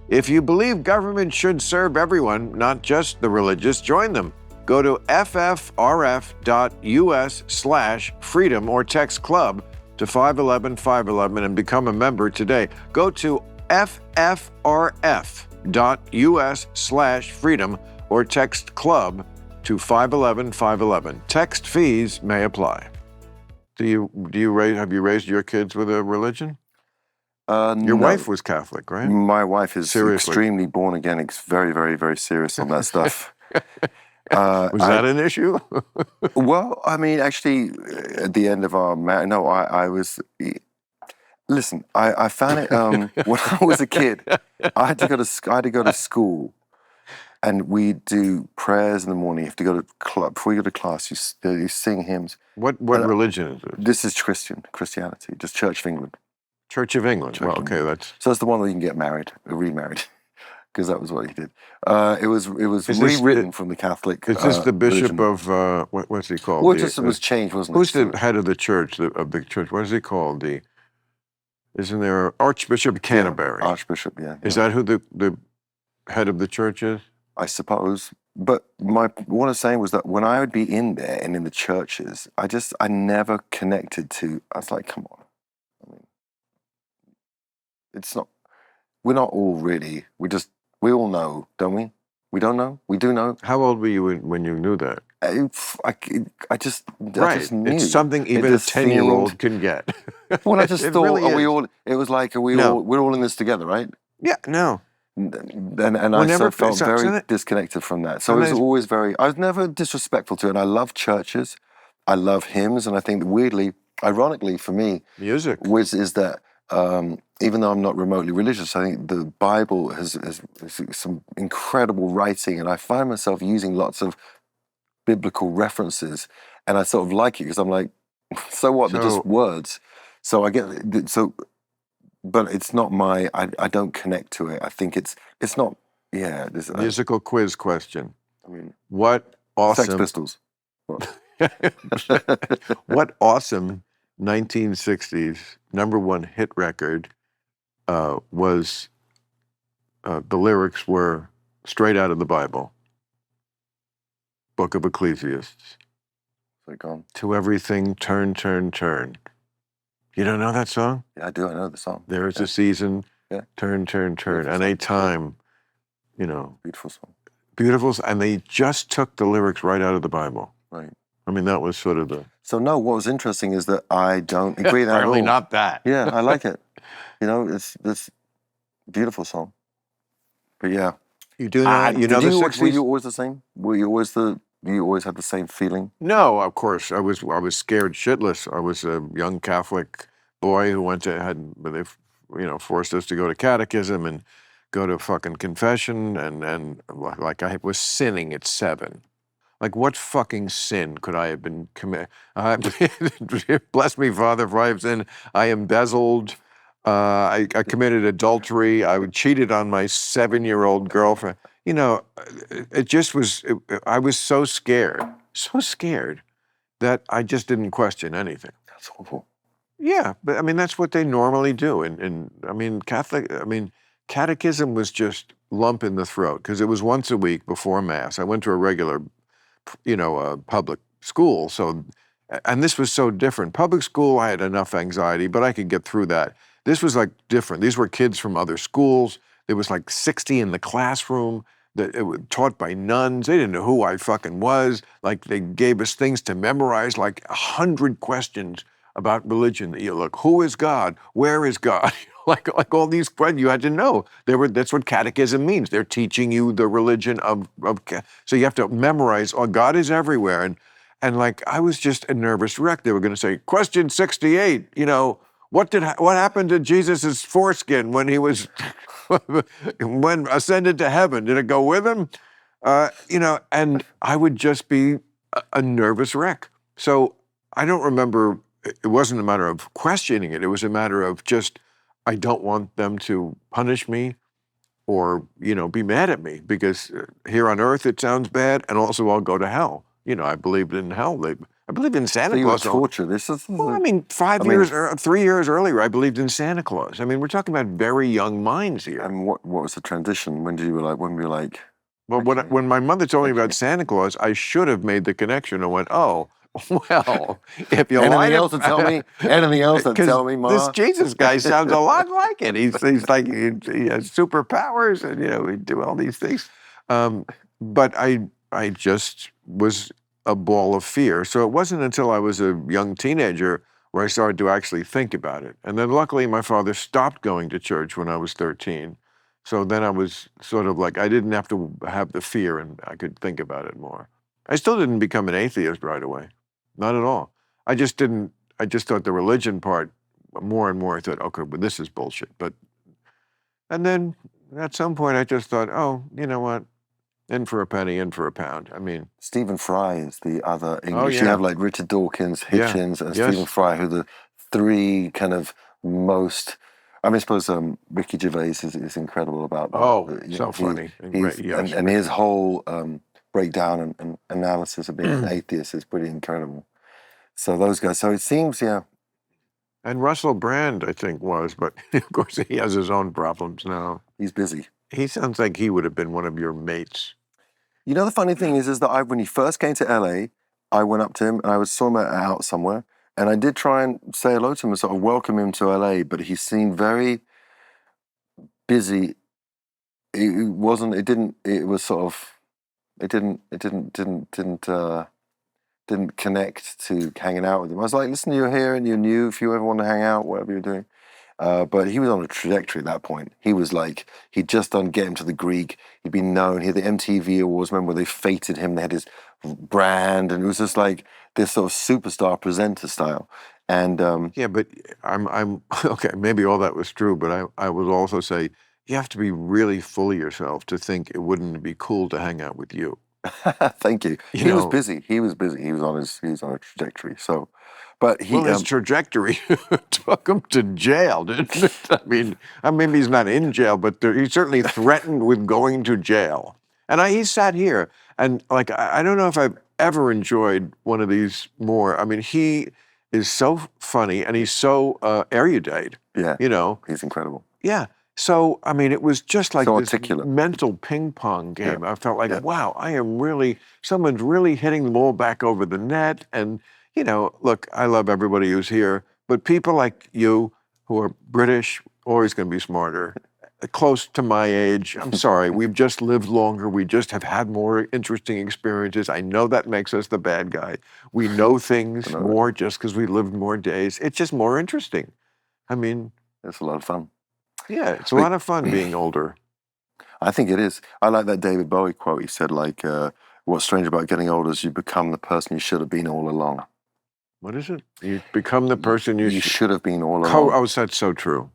If you believe government should serve everyone, not just the religious, join them. Go to ffrf.us/freedom or text club to 511-511 and become a member today. Go to ffrf.us/freedom or text club to 511-511. Text fees may apply. Have you raised your kids with a religion? Your No. wife was Catholic, right? My wife is Seriously. extremely born again. It's very, very, very serious on that stuff. Was that an issue? Well, I mean, actually, at the end of our marriage, no, I was. Listen, I found it when I was a kid. I had to go to school, and we do prayers in the morning. You have to go to club before you go to class. You sing hymns. What religion is it? This is Christianity, just Church of England. Church of England. Church Well, of okay, England. that's. So that's the one where you can get married, remarried, because that was what he did. It was Is this- rewritten from the Catholic. Is this the bishop religion. of what's he called? Well, it was changed, wasn't Who's it? the head of the church? Of the church? What is he called? Isn't there Archbishop of Canterbury? Archbishop, yeah. Is that who the head of the church is? I suppose. But what I was saying was that when I would be in there and in the churches, I never connected to. I was like, come on. I mean, it's not. We're not all really. We all know, don't we? We don't know. We do know. How old were you when you knew that? I just knew. It's something It even a just 10-year-old can get. Well, I just It thought, really are we is. all? It was like, we're all in this together, right? Yeah, no. And We're I never- felt so- very so that- disconnected from that. So it was sometimes- always I was never disrespectful to it. And I love churches. I love hymns. And I think that weirdly, ironically for me, Music. is that even though I'm not remotely religious, I think the Bible has some incredible writing. And I find myself using lots of biblical references. And I sort of like it because I'm like, so what? They're So- just words. So I get, but it's not my. I don't connect to it. I think it's not. Yeah, Musical quiz question. I mean, What Sex awesome, Pistols. What? what awesome 1960s #1 hit record was, the lyrics were straight out of the Bible, Book of Ecclesiastes. Like, on. To everything, turn, turn, turn. You don't know that song? Yeah, I do. I know the song. There is a season, Yeah. turn, turn, turn, Beautiful and a song. time, you know, Beautiful song. beautiful. And they just took the lyrics right out of the Bible. Right. I mean, that was sort of the... So no, what was interesting is that I don't agree that at Apparently all. not that. Yeah, I like it. You know, it's this beautiful song. But yeah. You do know, you know the 60s? Were you always the same? Were you always you always had the same feeling? No, of course. I was scared shitless. I was a young Catholic boy who they forced us to go to catechism and go to fucking confession, and like I was sinning at 7. Like, what fucking sin could I have been committed? Bless me, Father, for I have sinned. I embezzled. I committed adultery. I cheated on my 7-year-old girlfriend. You know, it just was, I was so scared that I just didn't question anything. That's awful. Yeah, but I mean, that's what they normally do. And I mean, catechism was just lump in the throat because it was once a week before Mass. I went to a regular, public school. So, and this was so different. Public school, I had enough anxiety, but I could get through that. This was like different. These were kids from other schools. There was like 60 in the classroom that it was taught by nuns. They didn't know who I fucking was. Like, they gave us things to memorize, like 100 questions about religion. You look, who is God? Where is God? like all these questions you had to know. That's what catechism means. They're teaching you the religion of so you have to memorize. Oh, God is everywhere. And like, I was just a nervous wreck. They were going to say, question 68. What happened to Jesus's foreskin when he was when ascended to heaven? Did it go with him? And I would just be a nervous wreck. So I don't remember. It wasn't a matter of questioning it. It was a matter of just, I don't want them to punish me or, be mad at me, because here on earth it sounds bad, and also I'll go to hell. I believed in hell. I believed in Santa Claus. So you were tortured. This is. Well, I mean, 3 years earlier, I believed in Santa Claus. I mean, we're talking about very young minds here. And what was the transition? When were you like? Well, when my mother told me about Santa Claus, I should have made the connection and went, oh, well, if you anything else to tell me, Ma. This Jesus guy sounds a lot like it. He's like he has superpowers, and we do all these things. But I just was a ball of fear. So it wasn't until I was a young teenager where I started to actually think about it. And then luckily my father stopped going to church when I was 13. So then I was sort of like, I didn't have to have the fear, and I could think about it more. I still didn't become an atheist right away. Not at all. I just thought the religion part, more and more I thought, okay, but this is bullshit. And then at some point I just thought, oh, you know what? In for a penny, in for a pound. I mean, Stephen Fry is the other English. Oh, yeah. You have like Richard Dawkins, Hitchens, and Yes. Stephen Fry, who are the 3 kind of most. I mean, I suppose Ricky Gervais is incredible about that. Oh, so funny. And his whole breakdown and analysis of being an atheist is pretty incredible. So those guys. So it seems, yeah. And Russell Brand, I think, was, but of course he has his own problems now. He's busy. He sounds like he would have been one of your mates. You know, the funny thing is that when he first came to LA, I went up to him and I saw him out somewhere, and I did try and say hello to him and sort of welcome him to LA, but he seemed very busy. It wasn't. It didn't. It was sort of. It didn't connect to hanging out with him. I was like, listen, you're here and you're new. If you ever want to hang out, whatever you're doing. But he was on a trajectory at that point. He was like, he'd just done Get Him to the Greek. He'd been known. He had the MTV Awards, remember, where they feted him. They had his brand, and it was just like this sort of superstar presenter style. And yeah, but I'm okay. Maybe all that was true, but I would also say you have to be really full of yourself to think it wouldn't be cool to hang out with you. Thank you. He was busy. He was on a trajectory. So, But he, Well, his trajectory took him to jail, didn't it? I mean, he's not in jail, but he's certainly threatened with going to jail. And he sat here, and like, I don't know if I've ever enjoyed one of these more. I mean, he is so funny, and he's so erudite. yeah, You know, he's incredible. yeah. So, I mean, it was just like So this articulate. mental ping pong game. Yeah. I felt like, Yeah. wow, someone's really hitting the ball back over the net. And, you know, look, I love everybody who's here, but people like you who are British, always going to be smarter, close to my age. I'm sorry, we've just lived longer. We just have had more interesting experiences. I know that makes us the bad guy. We know things more just because we lived more days. It's just more interesting. I mean, It's a lot of fun. yeah, it's a lot of fun being older. I think it is. I like that David Bowie quote. He said, like, what's strange about getting older is you become the person you should have been all along. What is it? You become the person you should have been all along. Oh, that's so true.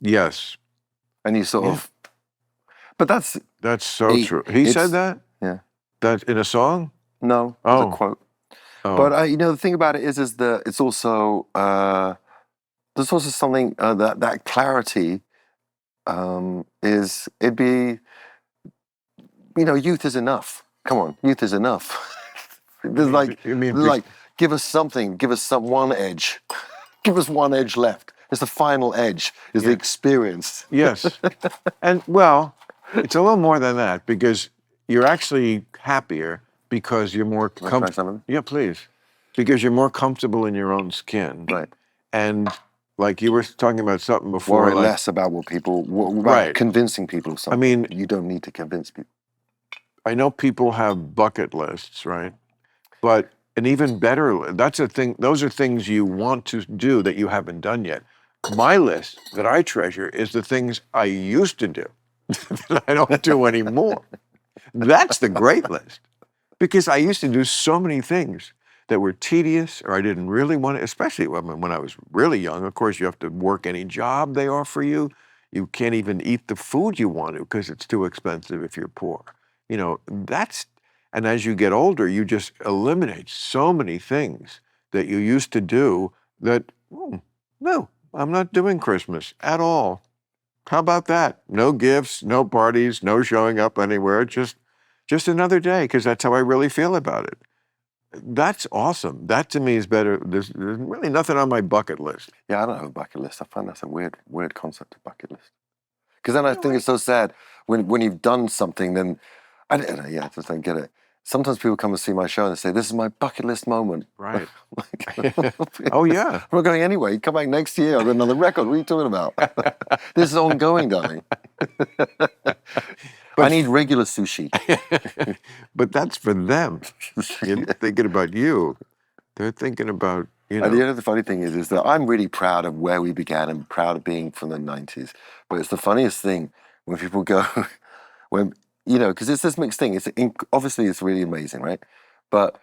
Yes. And you sort of, but that's so true. He said that? Yeah. That in a song? No, it's a quote. Oh. But, you know, the thing about it is that it's also, there's also something, that clarity it'd be, you know, youth is enough. Come on, youth is enough. There's like, give us something, give us one edge. Give us one edge left. It's the final edge, is the experience. Yes. And, well, it's a little more than that, because you're actually happier because you're more comfortable. Yeah, please. Because you're more comfortable in your own skin. Right. And like you were talking about something before. Worry less about about convincing people of something. I mean, you don't need to convince people. I know people have bucket lists, right? But an even better, that's a thing, those are things you want to do that you haven't done yet. My list that I treasure is the things I used to do that I don't do anymore. That's the great list. Because I used to do so many things that were tedious, or I didn't really want to, especially when I was really young. Of course, you have to work any job they offer you. You can't even eat the food you want to because it's too expensive if you're poor. You know, and as you get older, you just eliminate so many things that you used to do that, no, I'm not doing Christmas at all. How about that? No gifts, no parties, no showing up anywhere, just another day, because that's how I really feel about it. That's awesome. That to me is better. There's really nothing on my bucket list. Yeah, I don't have a bucket list. I find that's a weird concept of bucket list. Because then I think it's so sad when you've done something, then I just don't get it. Sometimes people come and see my show and they say, "This is my bucket list moment." Right. Oh yeah. We're going anyway. Come back next year. I've got another record. What are you talking about? This is ongoing, darling. I need regular sushi. But that's for them. You're thinking about you. They're thinking about, you know. And the other funny thing is that I'm really proud of where we began and proud of being from the 90s. But it's the funniest thing when people go, you know, because it's this mixed thing. Obviously, it's really amazing, right? But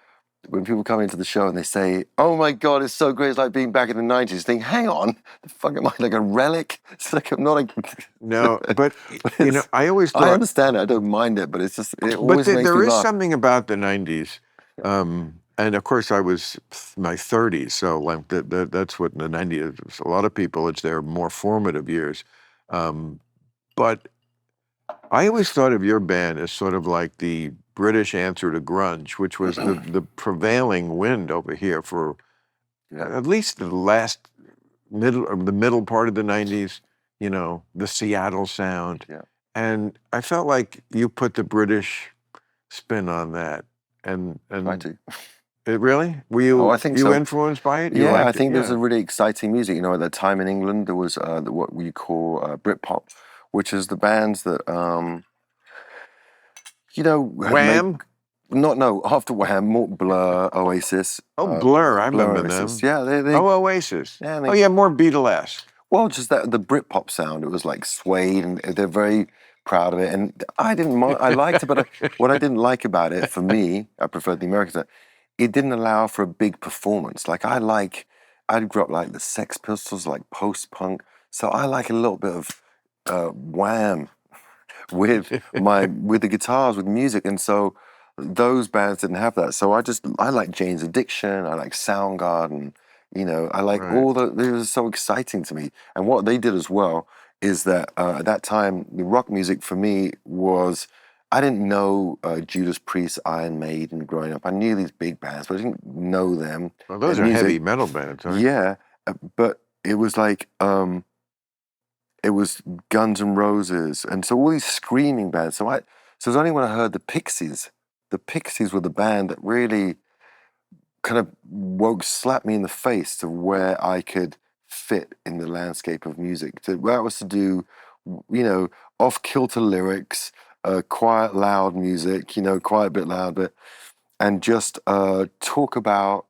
when people come into the show and they say, "Oh my God, it's so great, it's like being back in the 90s," you think, hang on, the fuck am I, like a relic? It's like I'm not a... No, but, you know, I always thought... I understand it, I don't mind it, but it's just, it always makes me laugh. But there is something about the 90s, and of course I was my 30s, so like that's what the 90s, a lot of people, it's their more formative years. But I always thought of your band as sort of like the British answer to grunge, which was the prevailing wind over here for at least the middle part of the 90s, you know, the Seattle sound. Yeah. And I felt like you put the British spin on that. And I do. Really? Were you, I think so. Influenced by it? Yeah, I think there's a really exciting music. You know, at that time in England, there was what we call Britpop, which is the bands that, you know... Wham? After Wham, more Blur, Oasis. Oh, Blur, I remember Oasis. them. Yeah, they Oasis. Yeah, more Beatlesque. Well, just that the Britpop sound, it was like suede, and they're very proud of it. And I didn't mind, I liked it, but what I didn't like about it, for me, I preferred the Americans, it didn't allow for a big performance. Like I grew up like the Sex Pistols, like post-punk, so I like a little bit of Wham with the guitars, with music, and so those bands didn't have that. So I like Jane's Addiction, I like Soundgarden, You know, I like Right. all the. It was so exciting to me. And what they did as well is that at that time, the rock music for me was. I didn't know Judas Priest, Iron Maiden growing up. I knew these big bands, but I didn't know them. Well, those And are music, heavy metal bands, aren't yeah, but it was like it was Guns N' Roses, and so all these screaming bands. So it was only when I heard the Pixies. The Pixies were the band that really kind of slapped me in the face to where I could fit in the landscape of music. That was to do, you know, off-kilter lyrics, quiet, loud music, you know, quite a bit loud, but and just talk about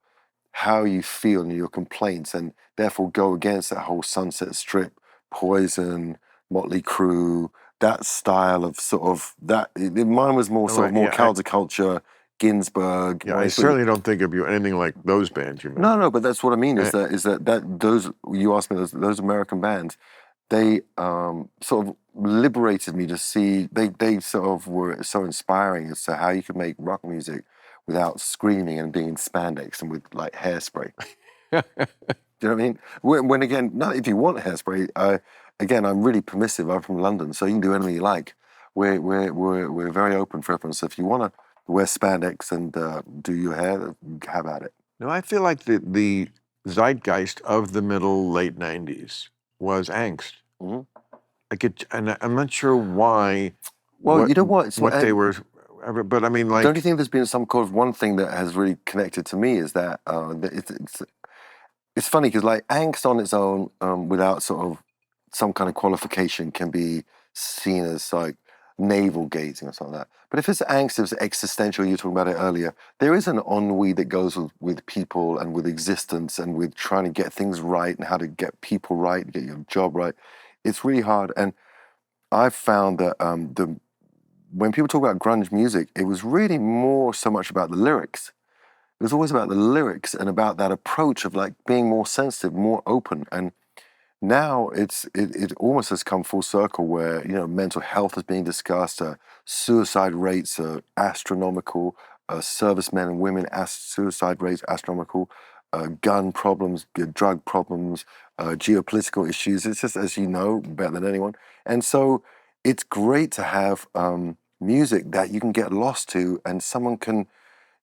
how you feel and your complaints, and therefore go against that whole Sunset Strip, Poison, Motley Crue, that style of sort of that. Mine was more sort of more counterculture, Ginsberg. Yeah, I certainly don't think of you anything like those bands you mentioned. No, but that's what I mean. Is that those you asked me those American bands, they sort of liberated me to see. They sort of were so inspiring as to how you could make rock music without screaming and being in spandex and with like hairspray. Do you know what I mean? When again, not if you want hairspray. Again, I'm really permissive. I'm from London, so you can do anything you like. We're very open for everyone. So if you want to wear spandex and do your hair, have at it. No, I feel like the zeitgeist of the late 90s was angst. Mm-hmm. Like and I'm not sure why. Well, you know what? They were, but I mean, like. Don't you think there's been some kind of one thing that has really connected to me is that it's funny because like angst on its own, without sort of some kind of qualification, can be seen as like navel gazing or something like that. But if it's angst, it's existential. You were talking about it earlier. There is an ennui that goes with people and with existence and with trying to get things right and how to get people right, get your job right. It's really hard. And I've found that when people talk about grunge music, it was really more so much about the lyrics. It was always about the lyrics and about that approach of like being more sensitive, more open. And now it almost has come full circle where, you know, mental health is being discussed, suicide rates are astronomical, servicemen and women, suicide rates astronomical, gun problems, drug problems, geopolitical issues. It's just, as you know, better than anyone. And so it's great to have music that you can get lost to and someone can,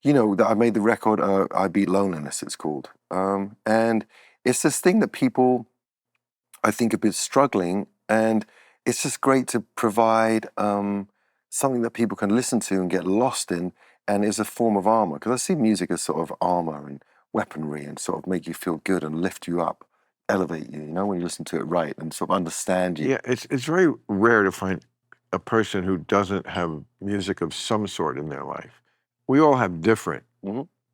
you know, that I made the record, I Beat Loneliness, it's called. And it's this thing that people, I think, have been struggling, and it's just great to provide something that people can listen to and get lost in, and is a form of armor. Because I see music as sort of armor and weaponry and sort of make you feel good and lift you up, elevate you, you know, when you listen to it right and sort of understand you. Yeah, it's very rare to find a person who doesn't have music of some sort in their life. We all have different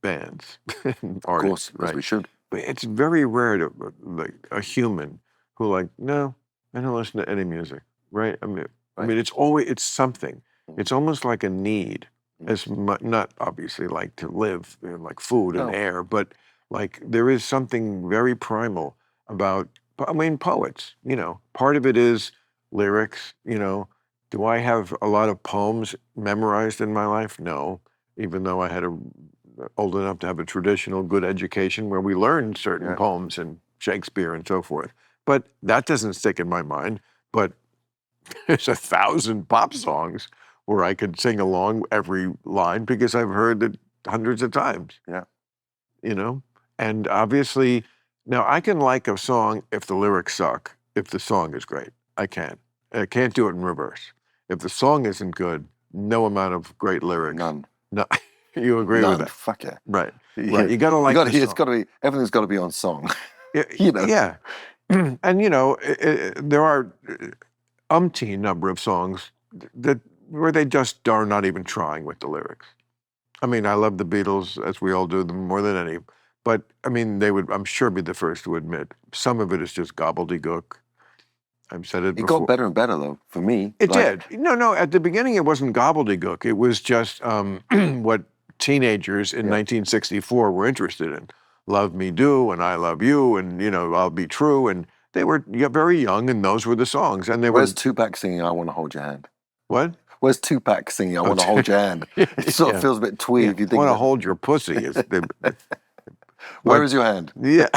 bands, artists, of course, right? As we should. But it's very rare to like a human who like, no, I don't listen to any music, right? I mean, it's something. It's almost like a need, as not obviously like to live, you know, like food and air, but like there is something very primal about. I mean, poets. You know, part of it is lyrics. You know, do I have a lot of poems memorized in my life? No. Even though I had old enough to have a traditional good education where we learned certain poems and Shakespeare and so forth. But that doesn't stick in my mind. But there's 1,000 pop songs where I could sing along every line because I've heard it hundreds of times. Yeah. You know? And obviously, now I can like a song if the lyrics suck, if the song is great. I can. I can't do it in reverse. If the song isn't good, no amount of great lyrics. None. No, you agree with that? Fuck yeah. Right. Yeah. Right. You gotta like the song. It's got to be. Everything's got to be on song. You know. Yeah. And you know, there are umpteen number of songs where they just are not even trying with the lyrics. I mean, I love the Beatles, as we all do, them more than any. But I mean, they would, I'm sure, be the first to admit some of it is just gobbledygook. I've said it before. It got better and better, though, for me. It did. No, at the beginning it wasn't gobbledygook. It was just what teenagers in 1964 were interested in. Love Me Do, and I Love You, and, you know, I'll Be True. And they were very young, and those were the songs. And Where's Tupac singing I Want to Hold Your Hand? What? Where's Tupac singing I Want to Hold Your Hand? It sort of feels a bit twee if you think want to hold your pussy. Where is your hand? Yeah.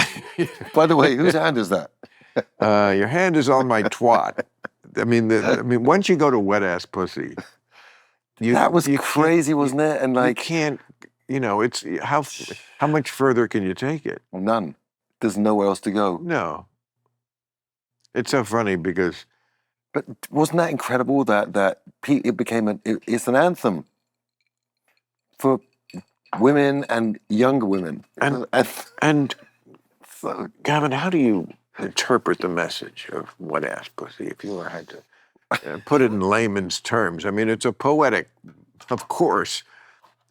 By the way, whose hand is that? Your hand is on my twat. I mean, once you go to wet ass pussy, That was you crazy, can't- wasn't it? And like, you can't, it's how much further can you take it? none. There's nowhere else to go. No. It's so funny because But wasn't that incredible that it became it's an anthem for women and younger women. and So, Gavin, how do you interpret the message of wet ass pussy if you had to put it in layman's terms? I mean, it's a poetic, of course,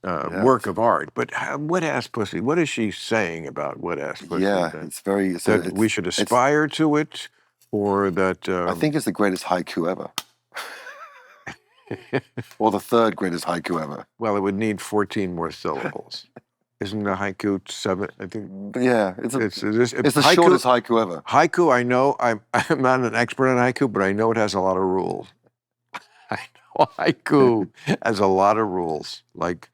work of art, but wet ass pussy, what is she saying about wet ass pussy? yeah, that, it's very. that we should aspire to it, or that I think it's the greatest haiku ever, or the third greatest haiku ever. well, it would need 14 more syllables. Isn't a haiku 7? I think. But yeah, it's the haiku, shortest haiku ever. Haiku, I know, I'm not an expert on haiku, but I know it has a lot of rules. I know haiku has a lot of rules, like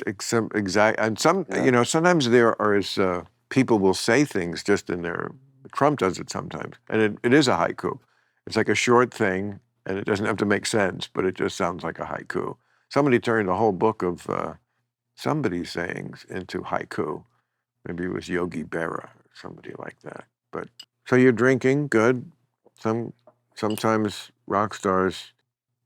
exact, and sometimes there are people will say things just in their. Trump does it sometimes, and it is a haiku. It's like a short thing, and it doesn't have to make sense, but it just sounds like a haiku. Somebody turned a whole book of somebody's sayings into haiku. Maybe it was Yogi Berra or somebody like that. But so you're drinking, good. Sometimes rock stars,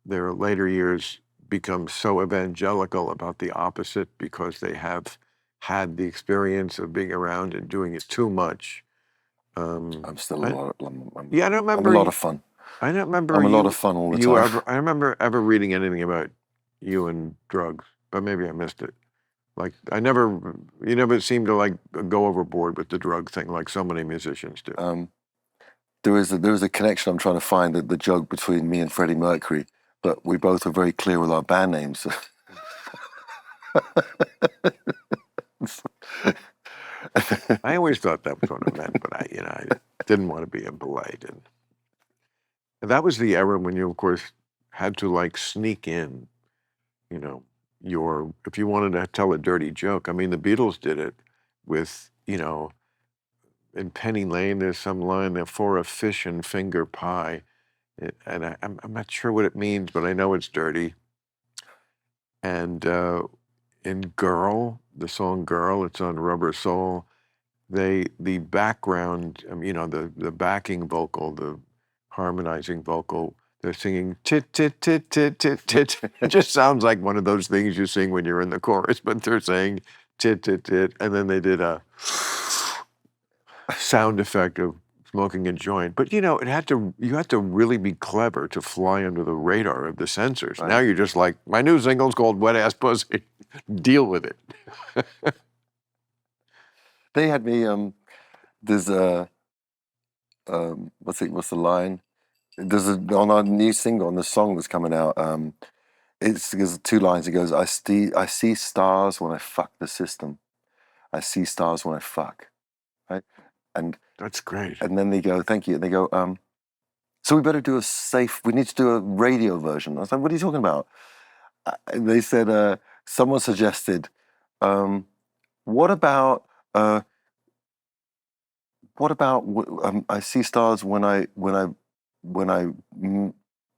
their later years become so evangelical about the opposite because they have had the experience of being around and doing it too much. I'm still a lot. Yeah, I don't remember. I'm a lot of fun. I don't remember. I'm a lot of fun all the time. I remember ever reading anything about you and drugs, but maybe I missed it. Like you never seemed to like go overboard with the drug thing like so many musicians do. There is a connection I'm trying to find, the joke between me and Freddie Mercury, but we both are very clear with our band names. I always thought that was what it meant, but I didn't want to be impolite. And that was the era when you, of course, had to like sneak in, if you wanted to tell a dirty joke. I mean, the Beatles did it with, in Penny Lane, there's some line there, for a fish and finger pie. And I'm not sure what it means, but I know it's dirty. And in Girl, the song Girl, it's on Rubber Soul, the background, the backing vocal, the harmonizing vocal, they're singing tit, tit, tit, tit, tit, tit. It just sounds like one of those things you sing when you're in the chorus, but they're saying tit, tit, tit. And then they did a sound effect of smoking a joint. But, you had to really be clever to fly under the radar of the censors. Right. Now you're just like, my new single's called Wet Ass Pussy. Deal with it. They had me, there's what's the line? On our new single, on the song that's coming out, there's 2 lines. It goes, I see stars when I fuck the system. I see stars when I fuck. Right? And that's great. And then they go, thank you. And they go, so we better do we need to do a radio version. I was like, what are you talking about? They said, someone suggested, what about I see stars when I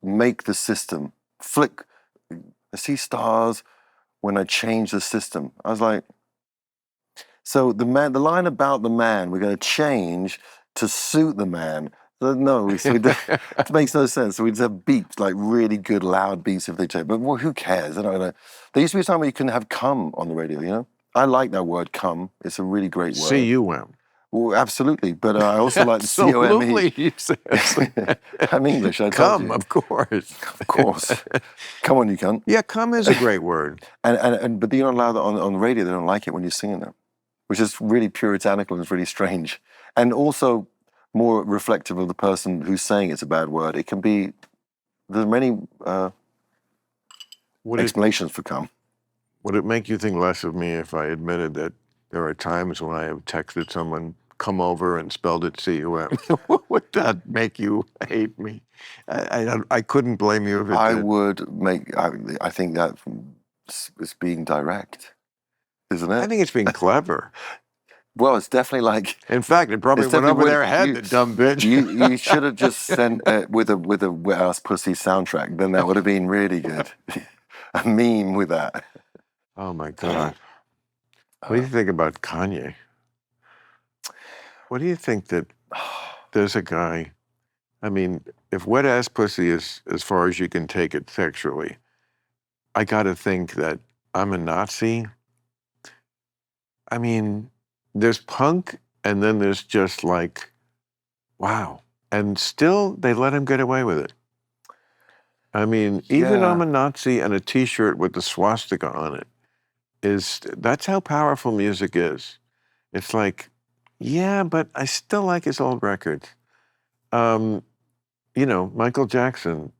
make the system flick. I see stars when I change the system. I was like, so the line about the man, we're going to change to suit the man. No, it makes no sense. So we just have beeps, like really good loud beeps if they change. But who cares? I don't know. There used to be a time where you couldn't have cum on the radio. I like that word cum. It's a really great word. C-U-M. Well, absolutely, but I also like the C-O-M-E. Absolutely, I'm English. I told you. Of course. Of course. Come on, you cunt. Yeah, come is a great word. But you're not allowed that on the radio. They don't like it when you're singing that, which is really puritanical and it's really strange, and also more reflective of the person who's saying it's a bad word. It can be. There's many explanations for cum. Would it make you think less of me if I admitted that there are times when I have texted someone, come over, and spelled it C-U-M? Would that make you hate me? I couldn't blame you if it did. I think that is being direct. isn't it? I think it's being clever. Well, it's definitely like In fact, it probably It's went over definitely their what- head, you- the dumb bitch. you should have just sent with a Wet Ass Pussy soundtrack. Then that would have been really good. A meme with that. Oh my God. What do you think about Kanye? What do you think that there's a guy, I mean, if wet ass pussy is as far as you can take it sexually, I gotta think that I'm a Nazi. I mean, there's punk and then there's just like, wow. And still they let him get away with it. I mean, even Yeah. I'm a Nazi and a t-shirt with the swastika on it that's how powerful music is. It's like, yeah, but I still like his old records. Michael Jackson,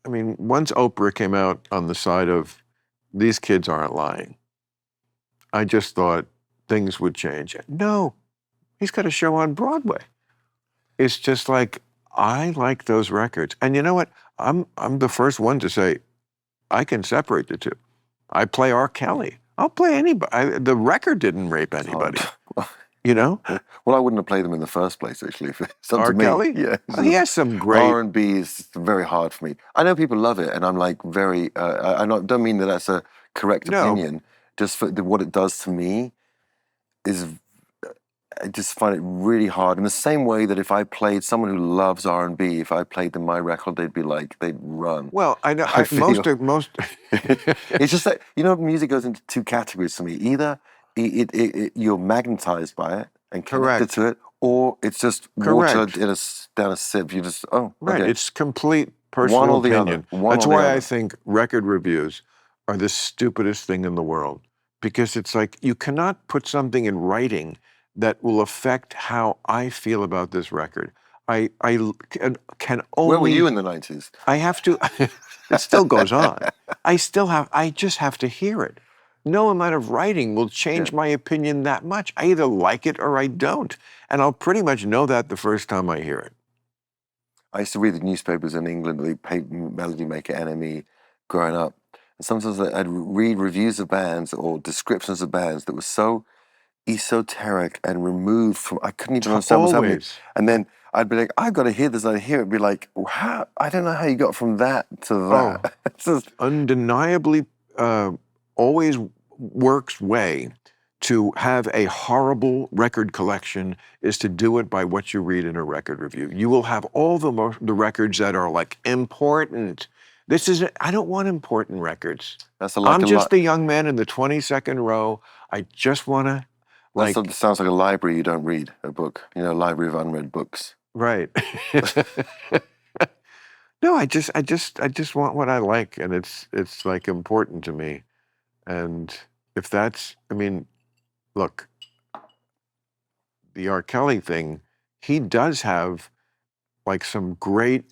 once Oprah came out on the side of these kids aren't lying, I just thought things would change. No, he's got a show on Broadway. It's just like, I like those records. And you know what? I'm the first one to say, I can separate the two. I play R. Kelly. I'll play anybody. The record didn't rape anybody. You know? Well, I wouldn't have played them in the first place, actually. If it's up R. to me. Kelly? Yeah. He has some great. R&B is very hard for me. I know people love it, and I'm like very. Don't mean that that's a correct No. opinion. Just for what it does to me is, I just find it really hard. In the same way that if I played someone who loves R&B, if I played them my record, they'd run. Well, I know. I feel- most. It's just that music goes into two categories for me. Either you're magnetized by it and connected Correct. to it, or it's just Correct. water down a sieve. You just Right. okay. It's complete personal One or the other. opinion. One That's or the why I other. think record reviews are the stupidest thing in the world. Because it's like, you cannot put something in writing that will affect how I feel about this record. I can only. Where were you in the 90s? I have to. It still goes on. I just have to hear it. No amount of writing will change my opinion that much. I either like it or I don't. And I'll pretty much know that the first time I hear it. I used to read the newspapers in England, the Melody Maker, NME, growing up. And sometimes I'd read reviews of bands or descriptions of bands that were so esoteric and removed from, I couldn't even understand what's happening. Always. And then I'd be like, I've got to hear this. I'd hear it, be like, how? I don't know how you got from that to that. It's just, Undeniably always works way to have a horrible record collection is to do it by what you read in a record review. You will have all the records that are like important. I don't want important records. that's a like I'm a just the young man in the 22nd row. I just want to, sounds like a library you don't read, a book. A library of unread books. right. No, I just want what I like, and it's like important to me. And if that's, look, the R. Kelly thing, he does have like some great,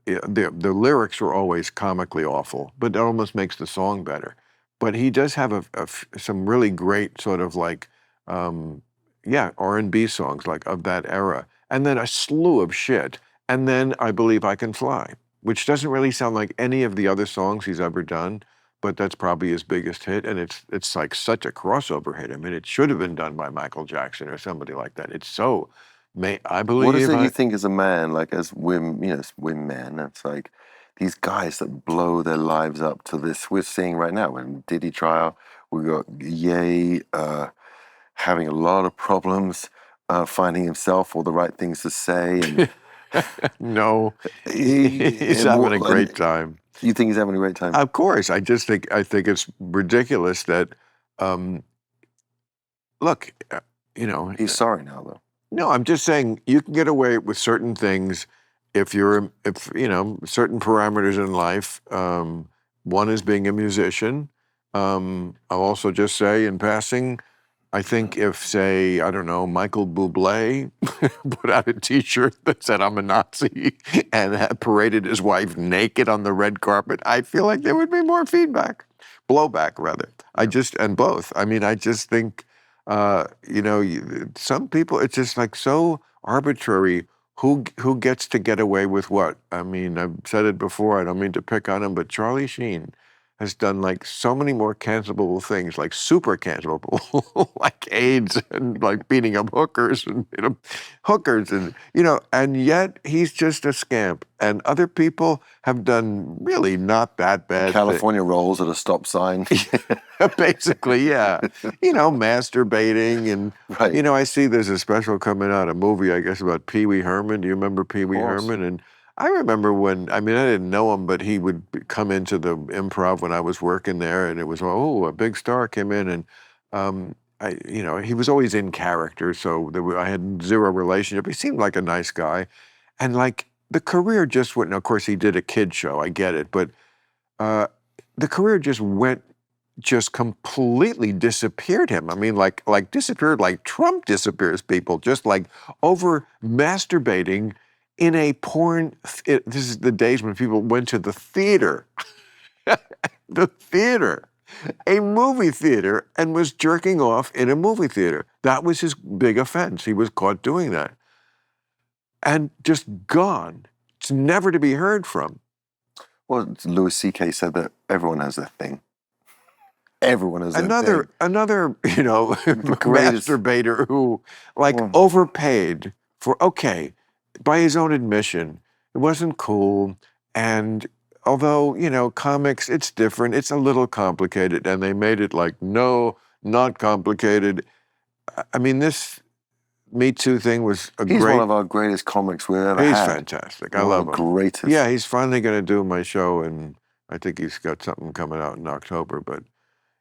the lyrics are always comically awful, but it almost makes the song better. But he does have some really great sort of like, R&B songs like of that era. And then a slew of shit. And then I Believe I Can Fly, which doesn't really sound like any of the other songs he's ever done, but that's probably his biggest hit. And it's like such a crossover hit. It should have been done by Michael Jackson or somebody like that. It's so, I believe. What is it you think as a man, like as women, women, it's like these guys that blow their lives up to this we're seeing right now. When Diddy trial, we got Ye having a lot of problems finding himself all the right things to say. And No, he's having a great time. You think he's having a great time? Of course. I think it's ridiculous that, look, He's sorry now, though. No, I'm just saying you can get away with certain things if certain parameters in life. One is being a musician. I'll also just say in passing, I think if, say, I don't know, Michael Bublé put out a T-shirt that said "I'm a Nazi" and had paraded his wife naked on the red carpet, I feel like there would be more blowback rather. I just think, some people, it's just like so arbitrary. Who gets to get away with what? I've said it before. I don't mean to pick on him, but Charlie Sheen. has done like so many more cancelable things, like super cancelable, like AIDS and like beating up hookers and hookers and yet he's just a scamp. And other people have done really not that bad California rolls at a stop sign. things. Basically, yeah. Masturbating and Right. I see there's a special coming out, a movie I guess about Pee Wee Herman. Do you remember Pee Wee course. Herman? And I remember when, I didn't know him, but he would come into the Improv when I was working there, and it was, a big star came in, and he was always in character, so I had zero relationship. He seemed like a nice guy, and like the career just went. Of course, he did a kid show, I get it, but the career just completely disappeared him. Like disappeared like Trump disappears people, just like over masturbating in a porn. This is the days when people went to the theater, the theater, a movie theater, and was jerking off in a movie theater. That was his big offense. He was caught doing that. And just gone. It's never to be heard from. Well, Louis C.K. said that everyone has their thing. Everyone has their thing. Another, greatest- masturbator who overpaid for, by his own admission, it wasn't cool. And although, comics, it's different, it's a little complicated, and they made it like, no, not complicated. This Me Too thing was He's one of our greatest comics we've ever He's had. fantastic. I love him. Greatest. Yeah, he's finally going to do my show, and I think he's got something coming out in October. But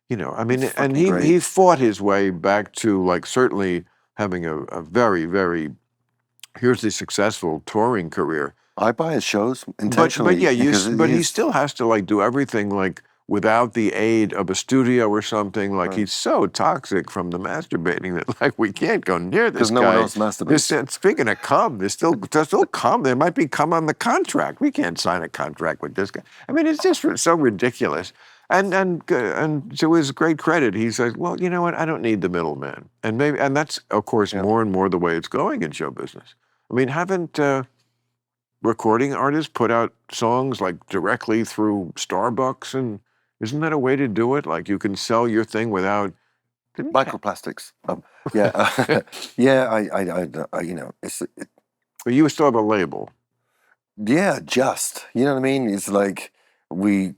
and he fought his way back to like certainly having a very, very hugely successful touring career. I buy his shows intentionally. But he still has to like do everything like without the aid of a studio or something. Like he's so toxic from the masturbating that like we can't go near this guy. Because no one else masturbates. Speaking of cum, there's still cum. There might be cum on the contract. We can't sign a contract with this guy. It's just so ridiculous. And to his great credit, he says, well, you know what? I don't need the middleman. And that's of course more and more the way it's going in show business. Haven't recording artists put out songs like directly through Starbucks, and isn't that a way to do it? Like you can sell your thing without microplastics. It's. But you still have a label. Yeah, just you know what I mean. It's like we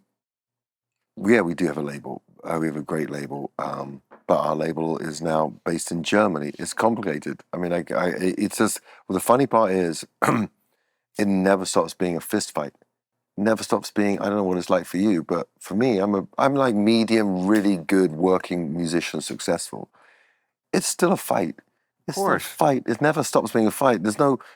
do have a label. We have a great label, but our label is now based in Germany. It's complicated. It's just. Well, the funny part is, it never stops being a fist fight. Never stops being. I don't know what it's like for you, but for me, I'm like medium, really good working musician, successful. It's still a fight. It's still a fight. It never stops being a fight.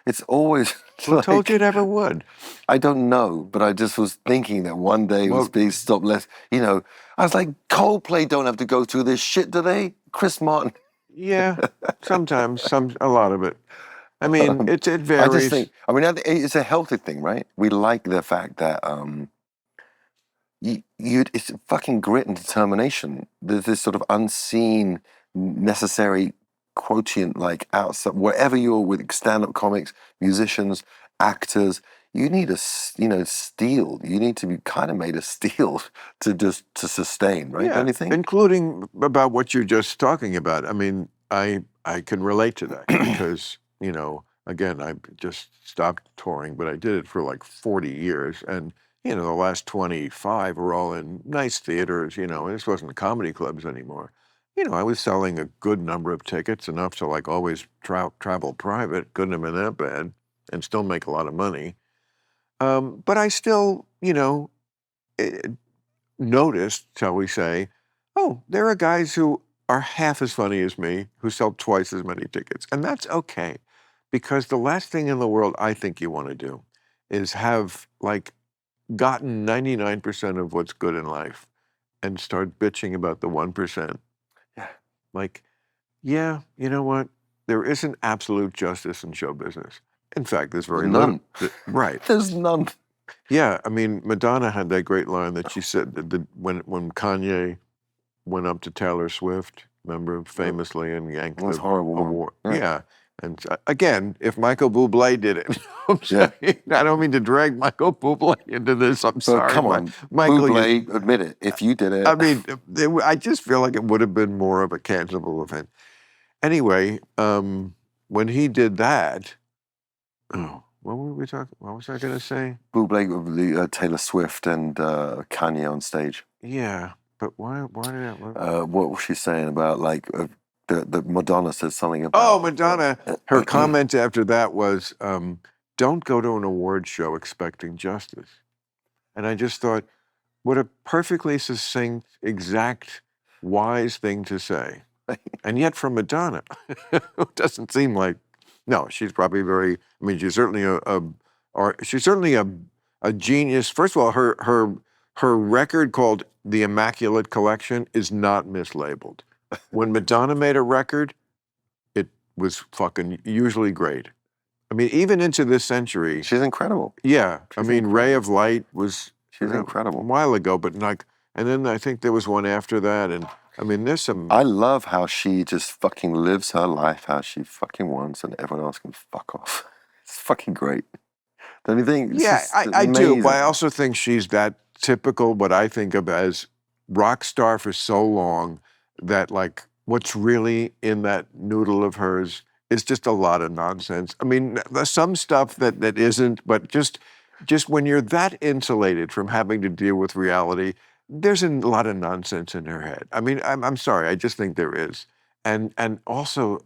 It's always. Who told you it ever would? I don't know, but I just was thinking that one day it was being stopped less. I was like, Coldplay don't have to go through this shit, do they? Chris Martin. Yeah, sometimes, a lot of it. It varies. I just think, it's a healthy thing, right? We like the fact that it's fucking grit and determination. There's this sort of unseen, necessary quotient, like outside, wherever you're with stand-up comics, musicians, actors, you need steel. You need to be kind of made of steel to sustain, right? Yeah, Don't you think? Including about what you're just talking about. I can relate to that because, again, I just stopped touring, but I did it for like 40 years. And, the last 25 were all in nice theaters, and this wasn't comedy clubs anymore. I was selling a good number of tickets, enough to like always travel private, couldn't have been that bad, and still make a lot of money. But I still, noticed, shall we say, there are guys who are half as funny as me who sell twice as many tickets. And that's okay, because the last thing in the world I think you want to do is have like gotten 99% of what's good in life and start bitching about the 1%. Yeah. Like, yeah, you know what? There isn't absolute justice in show business. In fact, there's very none. Right. There's none. Yeah, Madonna had that great line that she said that when Kanye went up to Taylor Swift, remember, famously, and yanked It was the horrible. award. Yeah, And again, if Michael Bublé did it, I'm saying, I don't mean to drag Michael Bublé into this. I'm sorry. Come on, Michael. Bublé, admit it. If you did it. I mean, I just feel like it would have been more of a cancelable event. Anyway, when he did that, what were we talking? What was I going to say? Bublé with the Taylor Swift and Kanye on stage. Yeah, but why did that? What was she saying about like the Madonna said something about? Oh, Madonna. Her comment after that was, "Don't go to an award show expecting justice." And I just thought, what a perfectly succinct, exact, wise thing to say. And yet from Madonna, it doesn't seem like. No, she's probably very. I mean, she's certainly a genius. First of all, her record called The Immaculate Collection is not mislabeled. When Madonna made a record, it was fucking usually great. I mean, even into this century. She's incredible. Yeah, I mean, Ray of Light was. She's incredible. A while ago, but like, and then I think there was one after that, and I mean, there's some. I love how she just fucking lives her life how she fucking wants, and everyone else can fuck off. It's fucking great. Don't you think? Yeah, I do, but I also think she's that typical, what I think of as rock star for so long that like what's really in that noodle of hers is just a lot of nonsense. I mean, there's some stuff that isn't, but just when you're that insulated from having to deal with reality, there's a lot of nonsense in her head. I mean, I'm sorry, I just think there is. And also,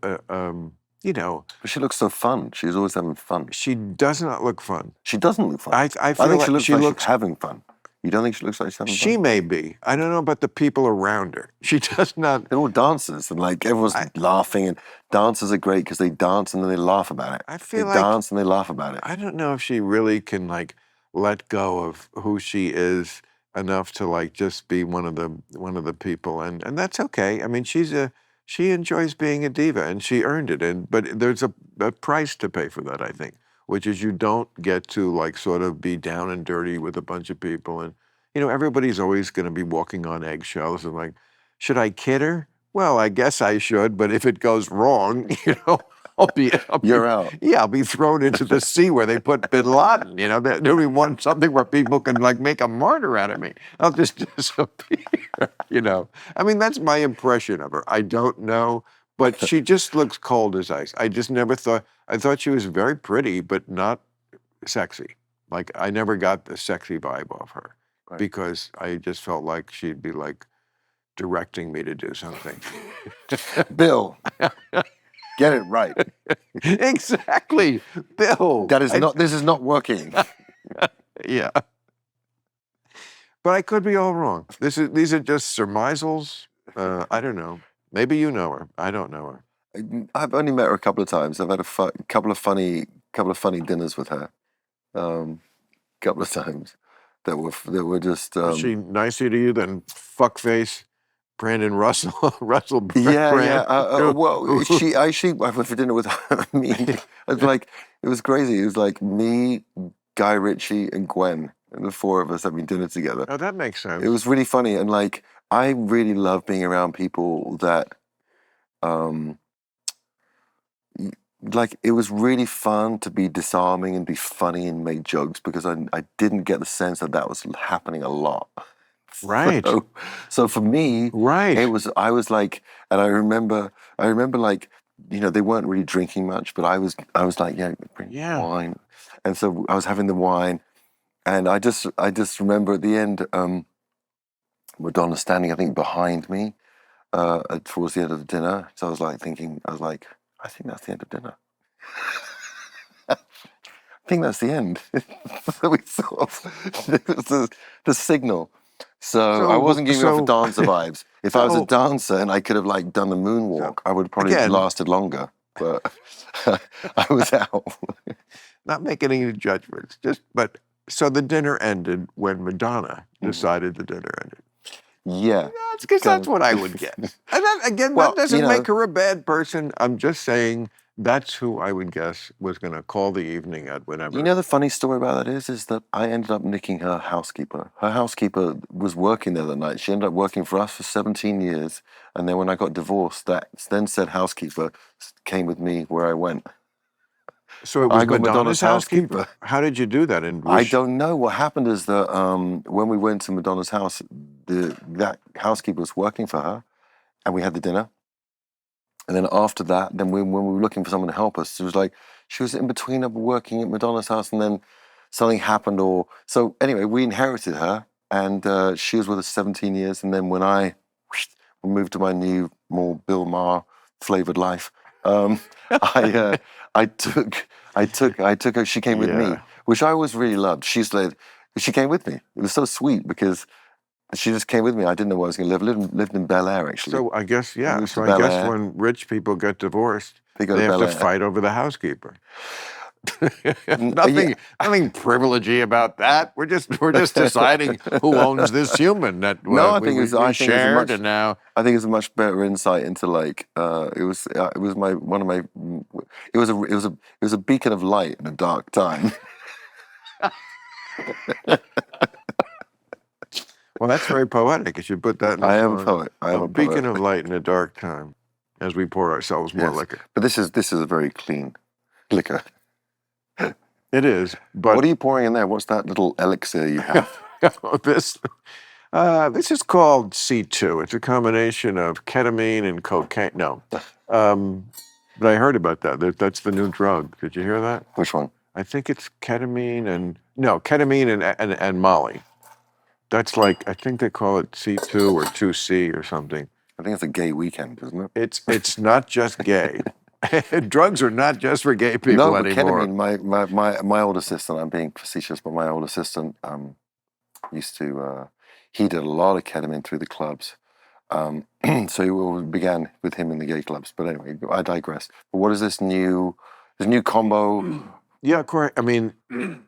you know. But she looks so fun. She's always having fun. She does not look fun. She doesn't look fun. I feel think like she looks having fun. You don't think she looks like she's having fun? She may be. I don't know about the people around her. She does not. They're all dancers, and like everyone's laughing, and dancers are great because they dance and then they laugh about it. I feel they like dance and they laugh about it. I don't know if she really can like let go of who she is enough to like just be one of the people, and that's okay. I mean, she enjoys being a diva, and she earned it. But there's a price to pay for that, I think, which is you don't get to like sort of be down and dirty with a bunch of people, and you know everybody's always going to be walking on eggshells and like, should I kid her? Well, I guess I should, but if it goes wrong, you know. You're out. Yeah, I'll be thrown into the sea where they put Bin Laden. You know, they really want something where people can like make a martyr out of me. I'll just disappear. You know, I mean, that's my impression of her. I don't know, but she just looks cold as ice. I just never thought. I thought she was very pretty, but not sexy. Like I never got the sexy vibe off her because I just felt like she'd be like directing me to do something. Bill. Get it right. Exactly, Bill. That is not. This is not working. Yeah, but I could be all wrong. These are just surmisals. I don't know. Maybe you know her. I don't know her. I've only met her a couple of times. I've had a couple of funny dinners with her. Couple of times that were just. Was she nicer to you than fuckface Brandon Russell? Russell Brand? Yeah. Well, she actually I went for dinner with her. Me. It was crazy. It was like me, Guy Ritchie, and Gwen, and the four of us having dinner together. Oh, that makes sense. It was really funny, and like I really love being around people that, like it was really fun to be disarming and be funny and make jokes because I didn't get the sense that was happening a lot. Right. So for me, right. I was like, and I remember like, you know, they weren't really drinking much, but I was like, bring wine. And so I was having the wine, and I just remember at the end, Madonna standing, I think, behind me, towards the end of the dinner. So I was like, I think that's the end of dinner. I think that's the end. So we sort of, it was the signal. So I wasn't giving off dancer vibes. If I was a dancer and I could have like done the moonwalk, I would probably have lasted longer. But I was out. Not making any judgments. So the dinner ended when Madonna decided the dinner ended. Yeah. That's because that's what I would get. And that, again, that doesn't make her a bad person. I'm just saying That's who I would guess was going to call the evening at whenever. You know, the funny story about that is that I ended up nicking her housekeeper. Her housekeeper was working there that night. She ended up working for us for 17 years. And then when I got divorced, that then said housekeeper came with me where I went. So it was I got Madonna's Madonna's housekeeper. housekeeper. How did you do that? And I don't know. What happened is that when we went to Madonna's house, that housekeeper was working for her, and we had the dinner. And then after that, then when we were looking for someone to help us, it was like she was in between of working at Madonna's house, and then something happened. Or so anyway, we inherited her, and she was with us 17 years. And then when I moved to my new, more Bill Maher flavored life, I took her. She came with me, Yeah. which I always really loved. She came with me. It was so sweet because she just came with me. I didn't know where I was going to live. Lived in Bel Air, actually. So I guess, yeah. Moved to So I Bel guess Air. when rich people get divorced, They go they to have Bel to Air. fight over the housekeeper. Yeah. Nothing privilegey about that. We're just deciding who owns this human that No, I we, think we, it's- we I think it's shared, much- and now I think it's a much better insight into like it was a beacon of light in a dark time. well, that's very poetic. You should put that in the I am a song. poet. I am a beacon poet. of light in a dark time, as we pour ourselves more Yes. liquor. But this is a very clean liquor. It is, but What are you pouring in there? What's that little elixir you have? this is called C2. It's a combination of ketamine and cocaine. No, but I heard about that. That's the new drug. Did you hear that? Which one? I think it's ketamine and Molly. That's like, I think they call it C2 or 2C or something. I think it's a gay weekend, isn't it? It's not just gay. Drugs are not just for gay people No, but anymore. ketamine. My older sister. I'm being facetious, but my older sister used to. He did a lot of ketamine through the clubs. So it began with him in the gay clubs. But anyway, I digress. But what is this new combo? Yeah, correct. I mean,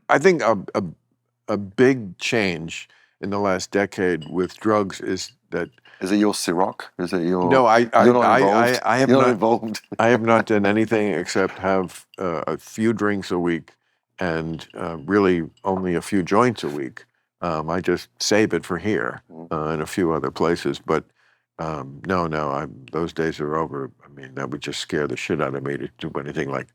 I think a big change in the last decade with drugs is that Is it your Ciroc? Is it your? no, You're not involved. I have You're not not involved. I have not done anything except have a few drinks a week and really only a few joints a week. I just save it for here and a few other places, but no, those days are over. I mean, that would just scare the shit out of me to do anything like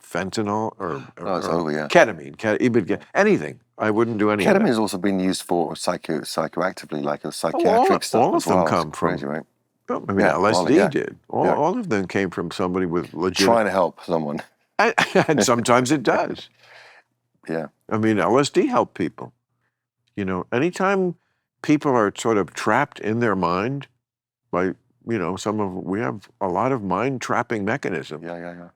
fentanyl or it's over, yeah. ketamine, even anything. I wouldn't do any of Ketamine that. has also been used for psychoactively, like a psychiatric stuff. all of as them well. come It's from- crazy, right? Well, I mean, Yeah, LSD yeah. did. Yeah. All of them came from somebody with legit. Trying to help someone. And sometimes it does. Yeah. I mean, LSD helped people. You know, anytime people are sort of trapped in their mind by, we have a lot of mind trapping mechanism. Yeah.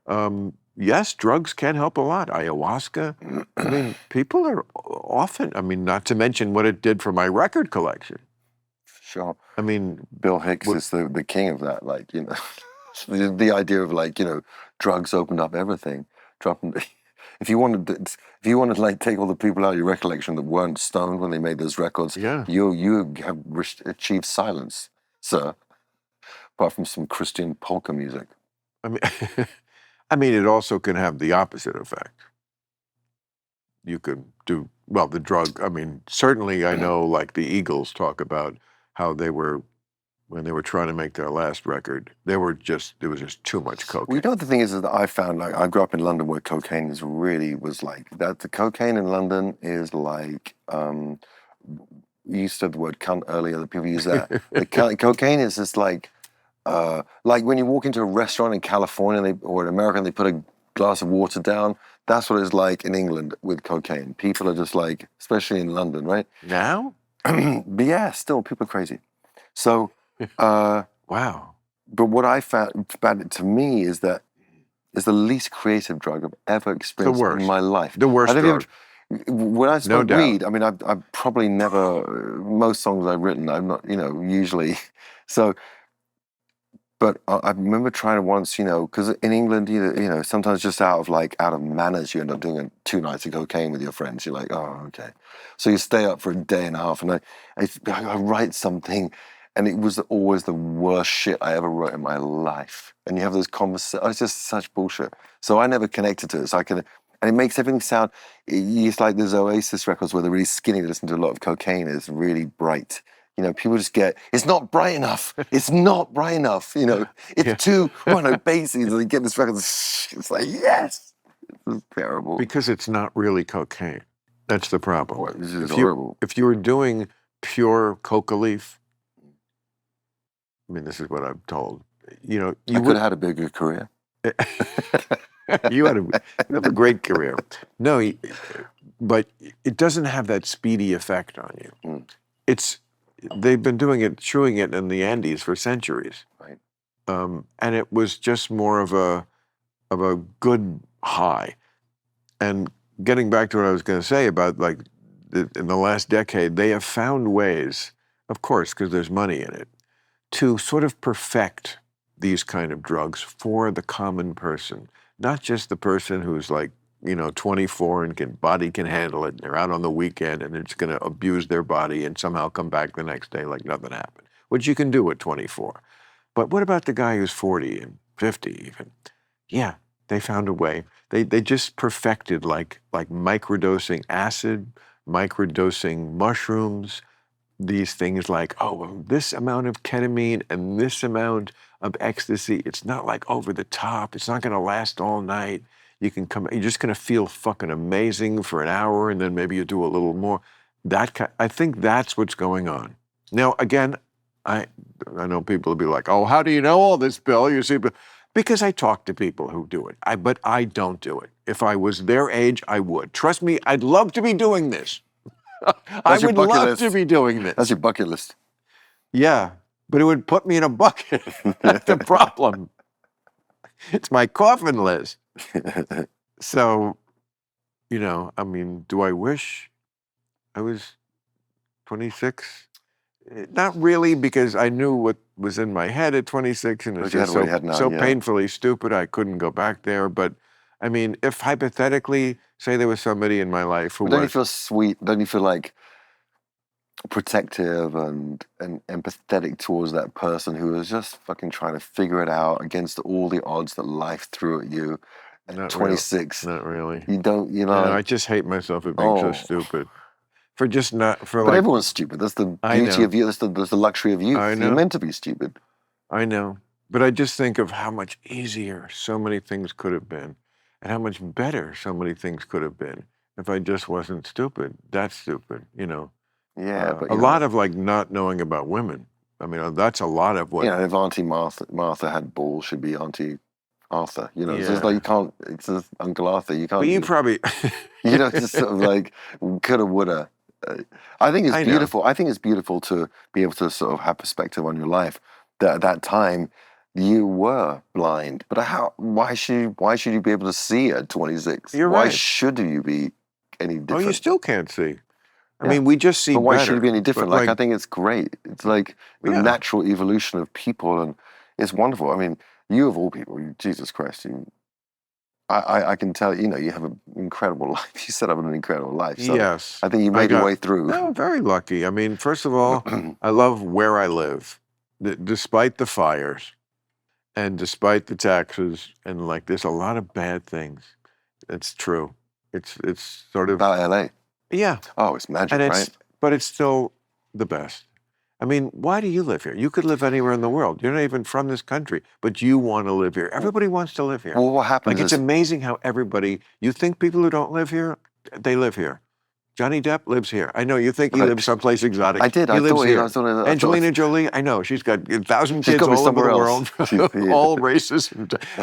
Yes, drugs can help a lot. Ayahuasca. I mean, people are often, not to mention what it did for my record collection. Sure. I mean, Bill Hicks is the king of that. Like, the idea of like, drugs opened up everything. If you wanted to like take all the people out of your recollection that weren't stoned when they made those records, Yeah. you have achieved silence, sir. Apart from some Christian polka music. I mean, it also can have the opposite effect. You could do, well, the drug, certainly I know like the Eagles talk about how when they were trying to make their last record, there was just too much cocaine. Well, you know what the thing is that I found, like, I grew up in London where cocaine was like, that the cocaine in London is like, you used to have the word cunt earlier, that people use that. Cocaine is just like when you walk into a restaurant in California or in America and they put a glass of water down, that's what it's like in England with cocaine. People are just like, especially in London, right? Now? But yeah, still, people are crazy. So, Wow. but what I found about it to me is that it's the least creative drug I've ever experienced in my life. The worst drug. When I smoke doubt. weed, I've probably never, most songs I've written, I'm not, usually. So, but I remember trying once, because in England, sometimes just out of manners, you end up doing 2 nights of cocaine with your friends. You're like, oh, okay. So you stay up for a day and a half, and I write something, And it was always the worst shit I ever wrote in my life. And you have those conversations. It's just such bullshit. So I never connected to it. And it makes everything sound, it's like those Oasis records where they're really skinny, they listen to a lot of cocaine, it's really bright. You know, people just get, it's not bright enough. It's not bright enough. You know, it's too, bassy. They get this record, it's like, yes. It's terrible. Because it's not really cocaine. That's the problem. Boy, this is horrible. If you were doing pure coca leaf, I mean, this is what I'm told. You know, you I could have had a bigger career. you have a great career. No, but it doesn't have that speedy effect on you. They've been chewing it in the Andes for centuries. Right. And it was just more of a good high. And getting back to what I was going to say about like in the last decade, they have found ways, of course, because there's money in it, to sort of perfect these kind of drugs for the common person, not just the person who's like, 24 and body can handle it. And they're out on the weekend and they're just going to abuse their body and somehow come back the next day like nothing happened, which you can do at 24. But what about the guy who's 40 and 50 even? Yeah, they found a way. They just perfected like microdosing acid, microdosing mushrooms, these things like, this amount of ketamine and this amount of ecstasy, it's not like over the top. It's not going to last all night. You're just going to feel fucking amazing for an hour and then maybe you do a little more. I think that's what's going on. Now, again, I know people will be like, oh, how do you know all this, Bill? You see, because I talk to people who do it. But I don't do it. If I was their age, I would. Trust me, I'd love to be doing this. I would love to be doing this. That's your bucket list. Yeah, but it would put me in a bucket. That's the problem. It's my coffin list. So, I mean, do I wish I was 26? Not really, because I knew what was in my head at 26, and it's just so painfully stupid I couldn't go back there. But, I mean, if hypothetically, say there was somebody in my life who don't you feel sweet? Don't you feel like protective and empathetic towards that person who was just fucking trying to figure it out against all the odds that life threw at you at Not 26? Not really. You don't, I just hate myself for being so stupid. But everyone's stupid. That's the beauty of you. That's the luxury of youth. I know. You're meant to be stupid. I know. But I just think of how much easier so many things could have been and how much better so many things could have been if I just wasn't stupid. That's stupid, Yeah, but a lot of like not knowing about women. I mean, that's a lot of what. If Auntie Martha had balls, she'd be Auntie Arthur. It's just Yeah. like you can't. It's just Uncle Arthur. You can't. But you probably. Just sort of like coulda, woulda. I think it's beautiful. I think it's beautiful to be able to sort of have perspective on your life. That at that time you were blind, but why should you be able to see at 26? You're why right. should you be any different? Oh, you still can't see. I mean, we just see. But why better, should it be any different? but I think it's great. It's like the natural evolution of people, and it's wonderful. I mean, you of all people, Jesus Christ, I can tell, you have an incredible life. You set up an incredible life. So yes. I think you made your way through. No, I'm very lucky. I mean, first of all, I love where I live, despite the fires and despite the taxes. And like, there's a lot of bad things. It's true. It's sort of. About LA. Yeah. Oh, it's magic, right? But it's still the best. I mean, why do you live here? You could live anywhere in the world. You're not even from this country, but you want to live here. Everybody wants to live here. Well, what happens it's amazing how you think people who don't live here, they live here. Johnny Depp lives here. I know, you think he lives someplace exotic. I did. He lives here. I Angelina Jolie, I know, she's got 1,000 kids all over the world, all races.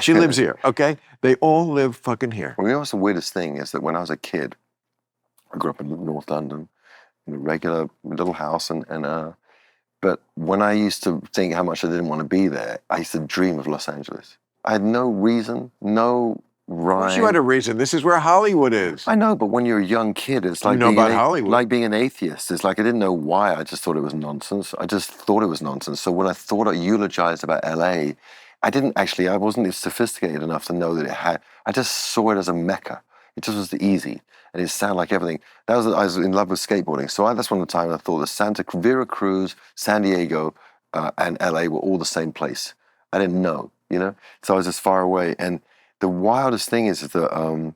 She lives here, okay? They all live fucking here. Well, what's the weirdest thing is that when I was a kid, I grew up in North London, in a regular little house, but when I used to think how much I didn't want to be there, I used to dream of Los Angeles. I had no reason, no rhyme. Of course you had a reason. This is where Hollywood is. I know, but when you're a young kid, it's like like being an atheist. It's like I didn't know why. I just thought it was nonsense. I just thought it was nonsense. So when I thought I eulogized about LA, I wasn't sophisticated enough to know that I just saw it as a mecca. It just was easy. And it sounded like everything. I was in love with skateboarding. So that's one of the times I thought that Vera Cruz, San Diego, and LA were all the same place. I didn't know, you know? So I was just far away. And the wildest thing is that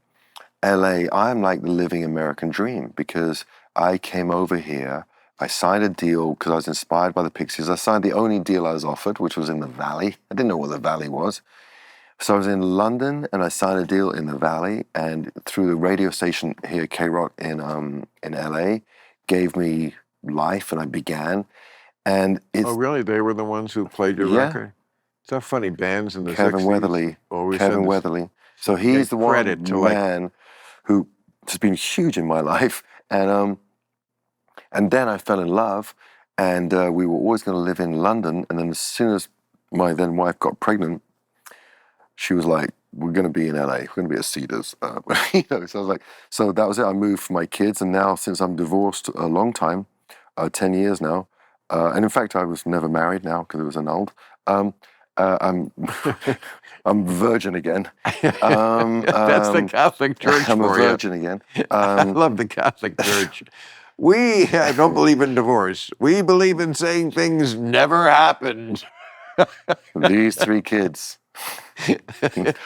LA, I'm like the living American dream, because I came over here, I signed a deal because I was inspired by the Pixies. I signed the only deal I was offered, which was in the Valley. I didn't know what the Valley was. So I was in London and I signed a deal in the Valley, and through the radio station here, K-Rock in LA, gave me life, and I began. And it's Oh, really? They were the ones who played your Yeah. record? It's so funny. Bands in the Kevin 60s Weatherly. always said Kevin this. Weatherly. So he's the one credit to, like- man who has been huge in my life. And then I fell in love, and we were always going to live in London. And then as soon as my then wife got pregnant, she was like, "We're going to be in LA. We're going to be at Cedars." You know, so I was like, so that was it. I moved for my kids, and now since I'm divorced a long time, 10 years now, and in fact I was never married now because it was annulled. I'm I'm virgin again. That's the Catholic Church I'm a for you. virgin again. I love the Catholic Church. We don't believe in divorce. We believe in saying things never happened. These 3 kids. But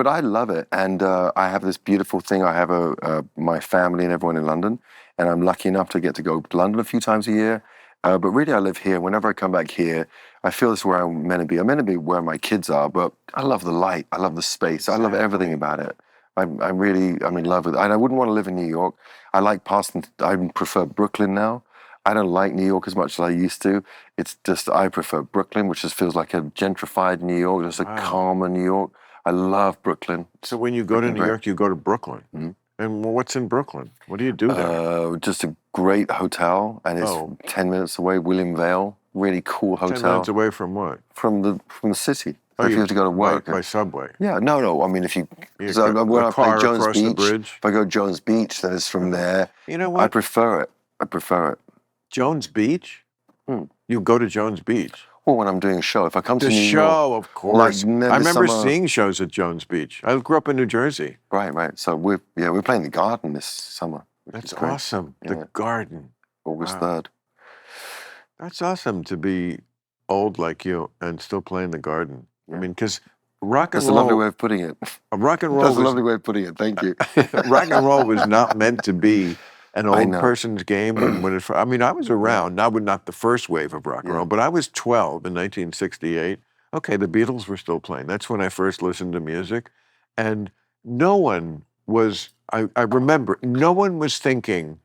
I love it, and I have this beautiful thing. I have my family and everyone in London, and I'm lucky enough to get to go to London a few times a year. But really, I live here. Whenever I come back here, I feel this is where I'm meant to be. I'm meant to be where my kids are, but I love the light. I love the space. I love everything about it. I'm in love with it. And I wouldn't want to live in New York. I prefer Brooklyn now. I don't like New York as much as I used to. It's just, I prefer Brooklyn, which just feels like a gentrified New York, just a calmer New York. I love Brooklyn. So when you go to New York, you go to Brooklyn. Mm-hmm. And what's in Brooklyn? What do you do there? Just a great hotel, and it's 10 minutes away, William Vale. Really cool hotel. 10 minutes away from what? From the city. If you have to go to work. By subway? Yeah, no. I mean, if you... When I play Jones across Beach, the bridge? if I go to Jones Beach, then it's from there. You know what? I prefer it. Jones Beach? You go to Jones Beach? Well, when I'm doing a show. If I come to New York... The show, of course. Like, I remember seeing shows at Jones Beach. I grew up in New Jersey. Right. So we're playing the Garden this summer. That's awesome. Yeah. The Garden. August 3rd. That's awesome to be old like you and still playing the Garden. I mean, because rock and roll... That's a lovely way of putting it. Rock and roll That's a lovely way of putting it. Thank you. Rock and roll was not meant to be an old person's game. I mean, I was around, not the first wave of rock and roll, but I was 12 in 1968. Okay, the Beatles were still playing. That's when I first listened to music. And no one was, I remember, no one was thinking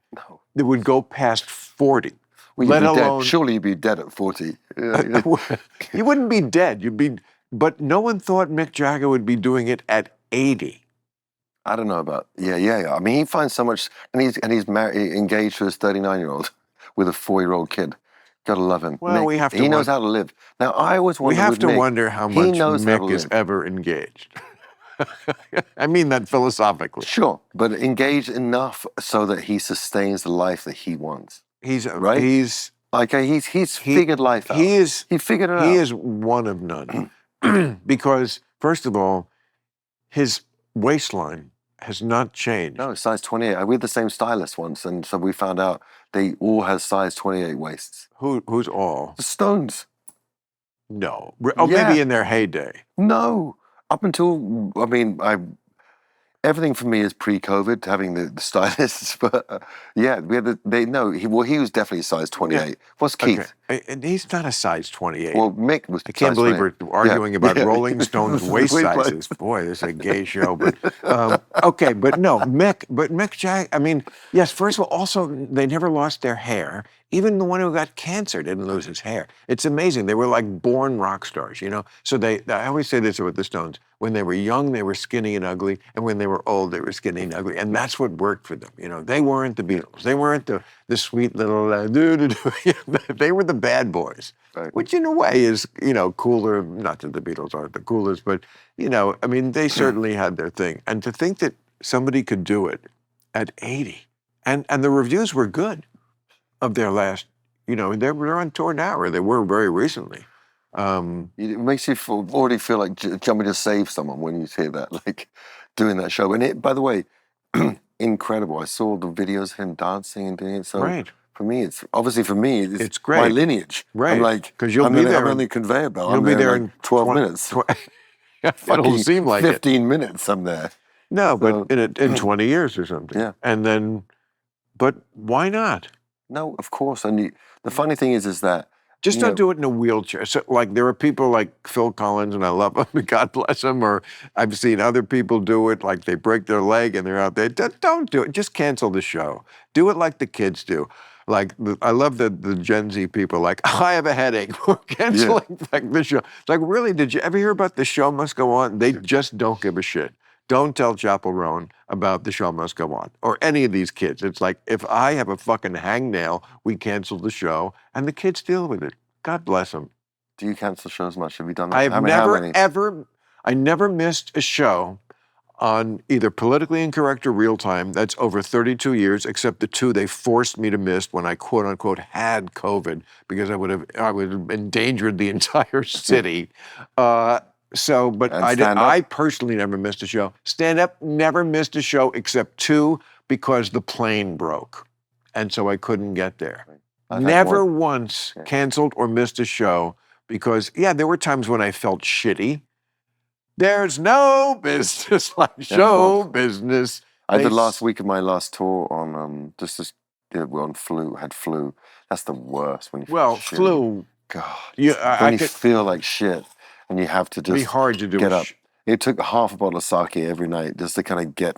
it would go past 40. Well, let alone... Surely you'd be dead at 40. You wouldn't be dead. But no one thought Mick Jagger would be doing it at 80. I don't know about, yeah. I mean, he finds so much, and he's married, engaged to his 39-year-old with a 4-year-old kid. Gotta love him. Well, Mick, he knows how to live. Now, I always wonder. We have to Mick, wonder how much Mick is ever engaged. I mean that philosophically. Sure, but engaged enough so that he sustains the life that he wants. He's figured life out. He figured it out. He is one of none. Because, first of all, his waistline has not changed. No, size 28. We had the same stylist once, and so we found out they all have size 28 waists. Who's all? The Stones. No. Oh, maybe in their heyday. No. Up until, I mean, everything for me is pre-COVID, having the stylists. But we had he was definitely size 28. Yeah. What's Keith? Okay. And he's not a size 28. Well, Mick was. I can't believe we're arguing about Rolling Stones waist sizes. Boy, this is a gay show. But okay, but no, Mick Jagger. I mean, yes. First of all, also they never lost their hair. Even the one who got cancer didn't lose his hair. It's amazing. They were like born rock stars, you know? So I always say this about the Stones. When they were young, they were skinny and ugly. And when they were old, they were skinny and ugly. And that's what worked for them, you know? They weren't the Beatles. They weren't the sweet little They were the bad boys. Right. Which in a way is, you know, cooler. Not that the Beatles aren't the coolest, but, you know, I mean, they certainly had their thing. And to think that somebody could do it at 80, and the reviews were good. Of their last, you know, they're on tour now, or they were very recently. It makes you already feel like jumping to save someone when you hear that, like doing that show. And by the way, incredible. I saw the videos of him dancing and doing it. So For me, it's obviously It's it's great. my lineage. Right. I'm like, 'Cause you'll I'm be in- there I'm in- on the conveyor belt. You'll I'm be there there in in 12 minutes. It'll Fucking seem like it. 15 minutes. I'm there. No, but So- in 20 years or something. Yeah. And then, but why not? No, of course. And the funny thing is that Just you don't know, do it in a wheelchair. So, like, there are people like Phil Collins, and I love him, God bless him, or I've seen other people do it, like they break their leg and they're out there. Don't do it. Just cancel the show. Do it like the kids do. Like, I love the Gen Z people, like, I have a headache. We're canceling like the show. It's like, really, did you ever hear about The Show Must Go On? They just don't give a shit. Don't tell Chapel Roan about The Show Must Go On, or any of these kids. It's like, if I have a fucking hangnail, we cancel the show, and the kids deal with it. God bless them. do you cancel shows much? Have you done that? I've How never, many? I never missed a show on either politically incorrect or real time. That's over 32 years, except the two they forced me to miss when I quote unquote had COVID, because I would have endangered the entire city. But And stand up? I personally never missed a show. Stand up, never missed a show except two, because the plane broke. And so I couldn't get there. I've had Never one. once canceled or missed a show because, there were times when I felt shitty. There's no business like show business. I did They last week of my last tour on we're on flu. Had flu. That's the worst when you feel Well, shitty. flu. God, I when you could feel like shit and you have to be just hard to do. get up. It took half a bottle of sake every night just to kind of get.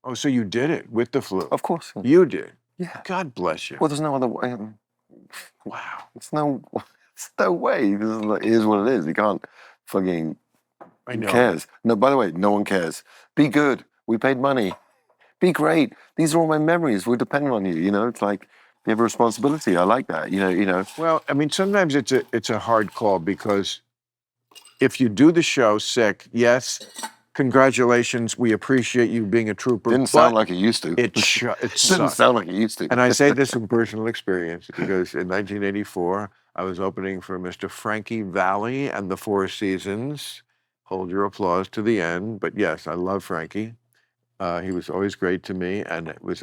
Oh, so you did it with the flu? Of course. You did. Yeah. God bless you. Well, there's no other way. Wow. It's no way. It is what it is. You can't fucking. I Who know. cares? No, by the way, no one cares. Be good. We paid money. Be great. These are all my memories. We're dependent on you. You know, it's like you have a responsibility. I like that. You know. Well, I mean, sometimes it's a hard call, because if you do the show sick, yes, congratulations, we appreciate you being a trooper. Didn't sound like it used to. it Didn't sucked. sound like it used to. And I say this from personal experience, because in 1984, I was opening for Mr. Frankie Valli and the Four Seasons. Hold your applause to the end. But yes, I love Frankie. He was always great to me, and I was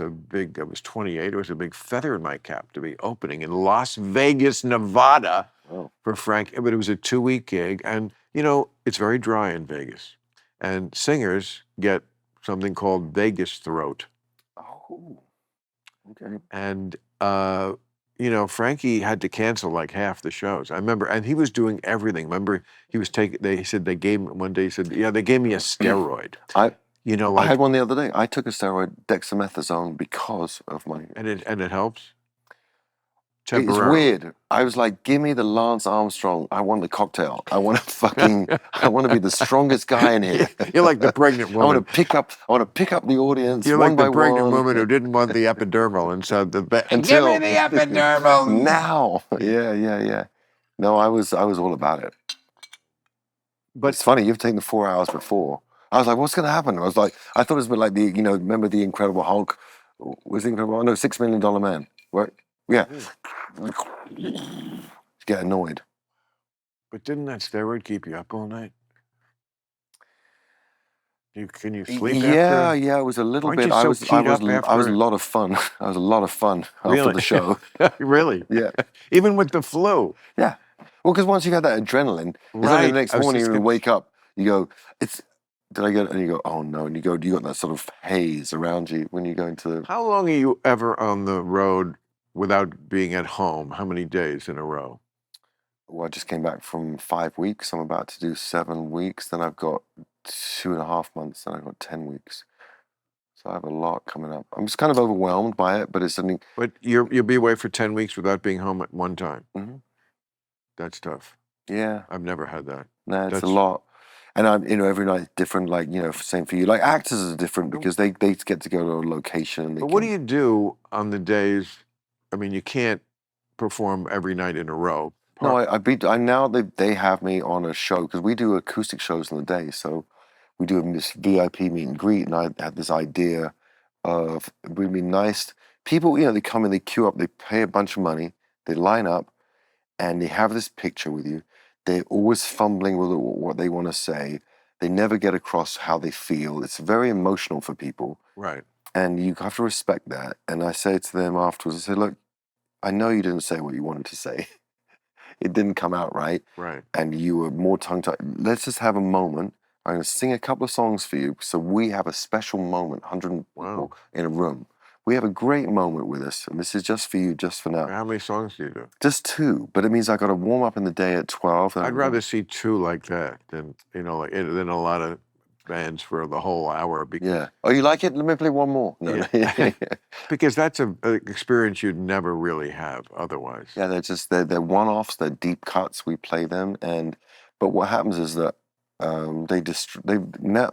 28. It was a big feather in my cap to be opening in Las Vegas, Nevada Oh. for Frank. But it was a 2-week gig, and it's very dry in Vegas, and singers get something called Vegas throat. Oh. Okay. And Frankie had to cancel like half the shows. I remember, and he was doing everything. Remember, he was taking. They said they gave him one day. He said, "Yeah, they gave me a steroid." I like, had one the other day. I took a steroid, dexamethasone, because of my. and it helps. It's Temporarily. weird. I was like, give me the Lance Armstrong. I want the cocktail. I want to be the strongest guy in here. You're like the pregnant I want woman. to pick up the audience. You're one like by the pregnant one. woman who didn't want the epidural, and so give Until- me the epidural Now. Yeah. No, I was all about it. But It's funny, you've taken 4 hours before. I was like, what's going to happen? I thought it was a bit like remember the Incredible Hulk? Was the Incredible Hulk? No, $6 Million Man. Right? Yeah. Get annoyed. But didn't that steroid keep you up all night? Can you sleep after? Yeah, it was a little Aren't bit. you so keyed up I was a after? lot of fun. I was a lot of fun after Really? the show. Really? Yeah. Even with the flu? Yeah. Well, because once you had that adrenaline, it's only Right. the next I was morning just you gonna- wake up, you go, did I get it? And you go, oh no. And you got that sort of haze around you when you go into. How long are you ever on the road without being at home? How many days in a row? Well, I just came back from 5 weeks. I'm about to do 7 weeks. Then I've got 2.5 months. Then I've got 10 weeks. So I have a lot coming up. I'm just kind of overwhelmed by it, but it's something. But you'll be away for 10 weeks without being home at one time. Mhm. That's tough. Yeah. I've never had that. No, it's That's- a lot. And I'm, every night is different. Like, same for you. Like actors are different because they get to go to a location. But what do you do on the days? I mean, you can't perform every night in a row. No, they have me on a show because we do acoustic shows in the day. So we do this VIP meet and greet, and I had this idea of it would be nice. People, they come in, they queue up, they pay a bunch of money, they line up, and they have this picture with you. They're always fumbling with what they want to say. They never get across how they feel. It's very emotional for people. Right. And you have to respect that. And I say to them afterwards, I say, look, I know you didn't say what you wanted to say. It didn't come out right. Right. And you were more tongue-tied. Let's just have a moment. I'm going to sing a couple of songs for you. So we have a special moment, 100 people in a room. We have a great moment with us. And this is just for you, just for now. How many songs do you do? Just 2. But it means I got to warm up in the day at 12. I'd rather see 2 like that than, than a lot of bands for the whole hour. Because, Yeah. Oh, you like it? Let me play one more. No. Yeah. Because that's an experience you'd never really have otherwise. Yeah, they're one-offs, they're deep cuts. We play them, but what happens is that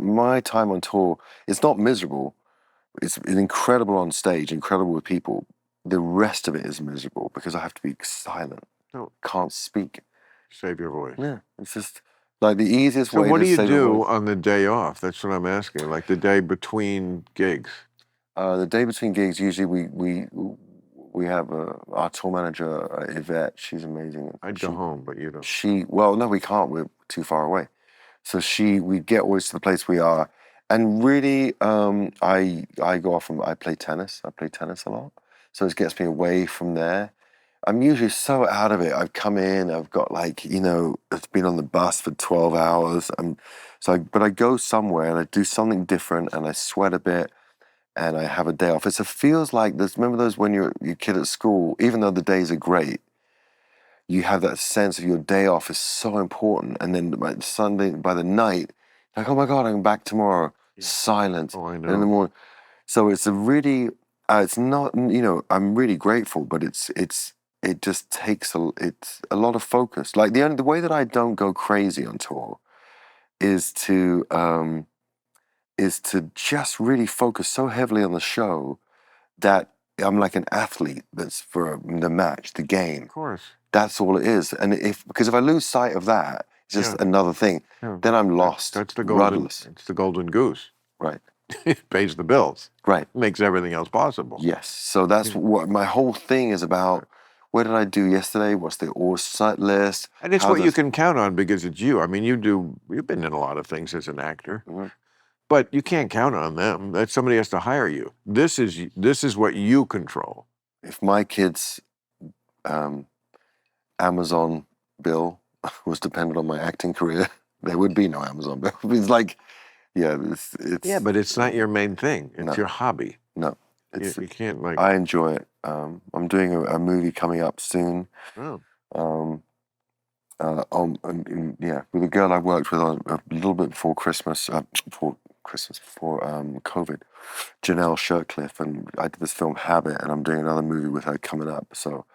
my time on tour, it's not miserable. It's incredible on stage, incredible with people. The rest of it is miserable because I have to be silent. No. Can't speak. Save your voice. Yeah, it's just like the easiest way. So what to do you save your do voice. on the day off? That's what I'm asking. Like the day between gigs. The day between gigs, usually we have our tour manager, Yvette. She's amazing. I'd go home, but you don't. No, we can't. We're too far away. So we get always to the place we are. And really, I go off and I play tennis. I play tennis a lot. So it gets me away from there. I'm usually so out of it. I've come in, I've got it's been on the bus for 12 hours. But I go somewhere and I do something different and I sweat a bit and I have a day off. It feels like this. Remember those when you're a kid at school, even though the days are great, you have that sense of your day off is so important. And then by Sunday, by the night, like, oh my God, I'm back tomorrow. Yeah. Silence. Oh, I know. And in the morning. So it's a really, it's not, I'm really grateful, but it just takes it's a lot of focus. Like the way that I don't go crazy on tour is to just really focus so heavily on the show that I'm like an athlete that's for the match, the game. Of course. That's all it is. And because if I lose sight of that, it's just another thing. Yeah. Then I'm lost. That's the rudderless. It's the golden goose. Right. It pays the bills. Right. Makes everything else possible. Yes. So that's what my whole thing is about. What did I do yesterday? What's the set list? And it's what you can count on because it's you. I mean, you've been in a lot of things as an actor. Mm-hmm. But you can't count on them. That somebody has to hire you. This is what you control. If my kids' Amazon bill was dependent on my acting career, there would be no Amazon bill. It's like, it's yeah, but it's not your main thing. It's your hobby. No, you can't like. I enjoy it. I'm doing a movie coming up soon. Oh. With a girl I worked with a little bit before Christmas. Before COVID, Janelle Shirtcliffe, and I did this film Habit, and I'm doing another movie with her coming up. So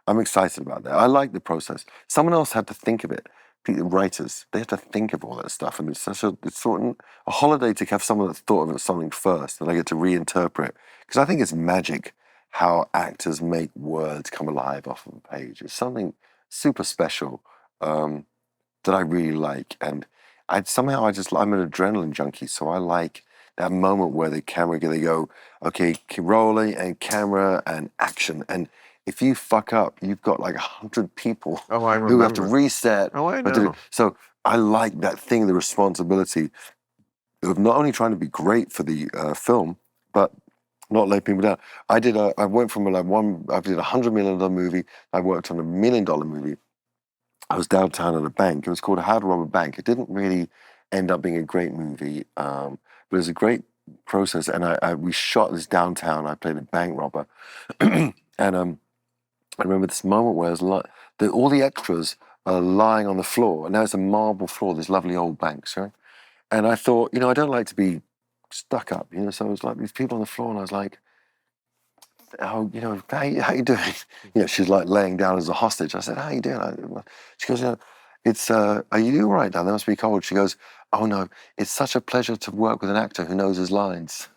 I'm excited about that. I like the process. Someone else had to think of it. The writers, they have to think of all that stuff, and it's sort of a holiday to have someone that's thought of something first, and I get to reinterpret. Because I think it's magic how actors make words come alive off of a page. It's something super special that I really like, and I'm an adrenaline junkie, so I like that moment where they go, okay, keep rolling, and camera, and action. And if you fuck up, you've got like 100 people who have to reset. Oh, I know. So I like that thing, the responsibility of not only trying to be great for the film, but not let people down. I did I did a $100 million movie. I worked on a $1 million movie. I was downtown at a bank. It was called How to Rob a Bank. It didn't really end up being a great movie, but it was a great process. And we shot this downtown. I played a bank robber. And I remember this moment where all the extras are lying on the floor. And there's a marble floor, these lovely old banks, right? And I thought, I don't like to be stuck up, so it was like these people on the floor, and I was like, oh, how you doing? She's like laying down as a hostage. I said, how you doing? She goes, it's, are you all right, Dan? They must be cold. She goes, oh no, it's such a pleasure to work with an actor who knows his lines.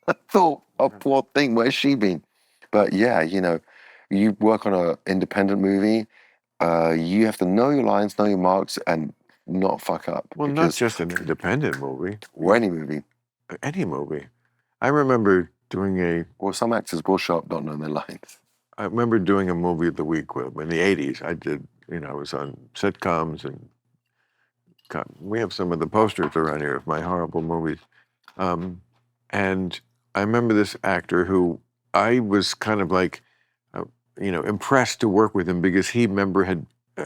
I thought, oh, poor thing, where's she been? But yeah, you work on an independent movie, you have to know your lines, know your marks, and not fuck up. Well, not just an independent movie. Or any movie. Any movie. I remember doing Well, some actors will show up not knowing their lines. I remember doing a movie of the week in the 80s. I did, I was on sitcoms, and we have some of the posters around here of my horrible movies. And I remember this actor who I was kind of like, impressed to work with him because he, remember,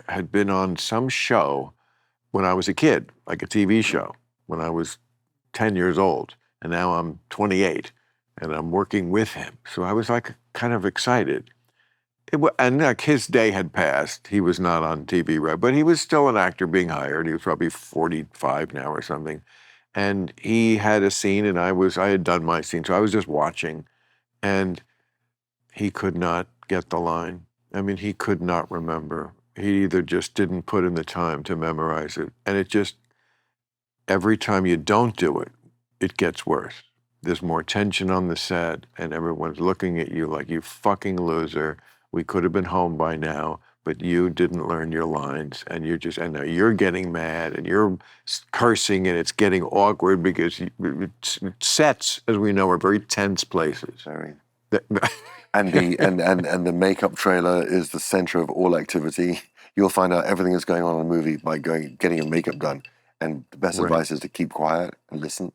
had been on some show when I was a kid, like a TV show, when I was 10 years old. And now I'm 28 and I'm working with him. So I was like kind of excited. And like his day had passed. He was not on TV, right? But he was still an actor being hired. He was probably 45 now or something. And he had a scene and I had done my scene. So I was just watching and he could not get the line. I mean, he could not remember. He either just didn't put in the time to memorize it. And it just, every time you don't do it, it gets worse. There's more tension on the set and everyone's looking at you like, you fucking loser. We could have been home by now, but you didn't learn your lines and and now you're getting mad and you're cursing and it's getting awkward because sets, as we know, are very tense places. Very. And the makeup trailer is the center of all activity. You'll find out everything that's going on in the movie by getting your makeup done. And the best advice is to keep quiet and listen.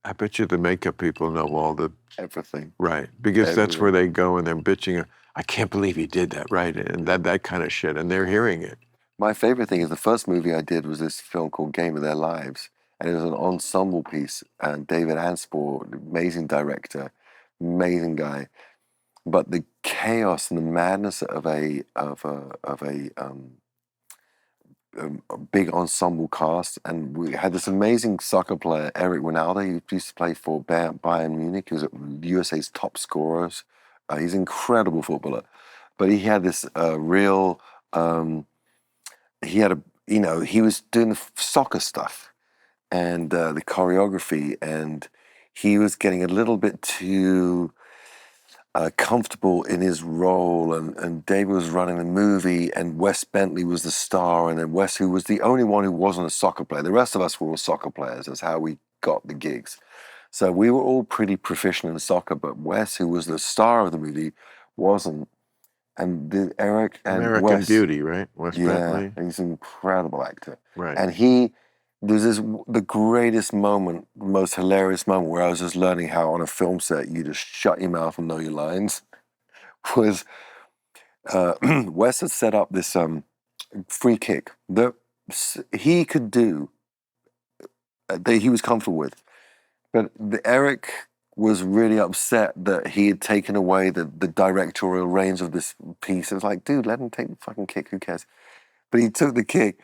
I bet you the makeup people know all the... Everything. Right, because that's where they go and they're bitching, I can't believe he did that, right? And that kind of shit, and they're hearing it. My favorite thing is the first movie I did was this film called Game of Their Lives. And it was an ensemble piece. And David Anspor, amazing director, amazing guy. But the chaos and the madness of a big ensemble cast, and we had this amazing soccer player, Eric Ronaldo. He used to play for Bayern Munich. He was USA's top scorers. He's an incredible footballer, but he had this real. He was doing the soccer stuff and the choreography, and he was getting a little bit too comfortable in his role, and David was running the movie, and Wes Bentley was the star, and then Wes, who was the only one who wasn't a soccer player. The rest of us were all soccer players. That's how we got the gigs. So we were all pretty proficient in soccer, but Wes, who was the star of the movie, wasn't. And Eric and American Wes, Beauty, right? Wes Bentley. He's an incredible actor. Right. And there's the greatest moment, most hilarious moment where I was just learning how on a film set you just shut your mouth and know your lines. Was Wes had set up this free kick that he could do, that he was comfortable with, but Eric was really upset that he had taken away the directorial reins of this piece. It was like, dude, let him take the fucking kick. Who cares? But he took the kick.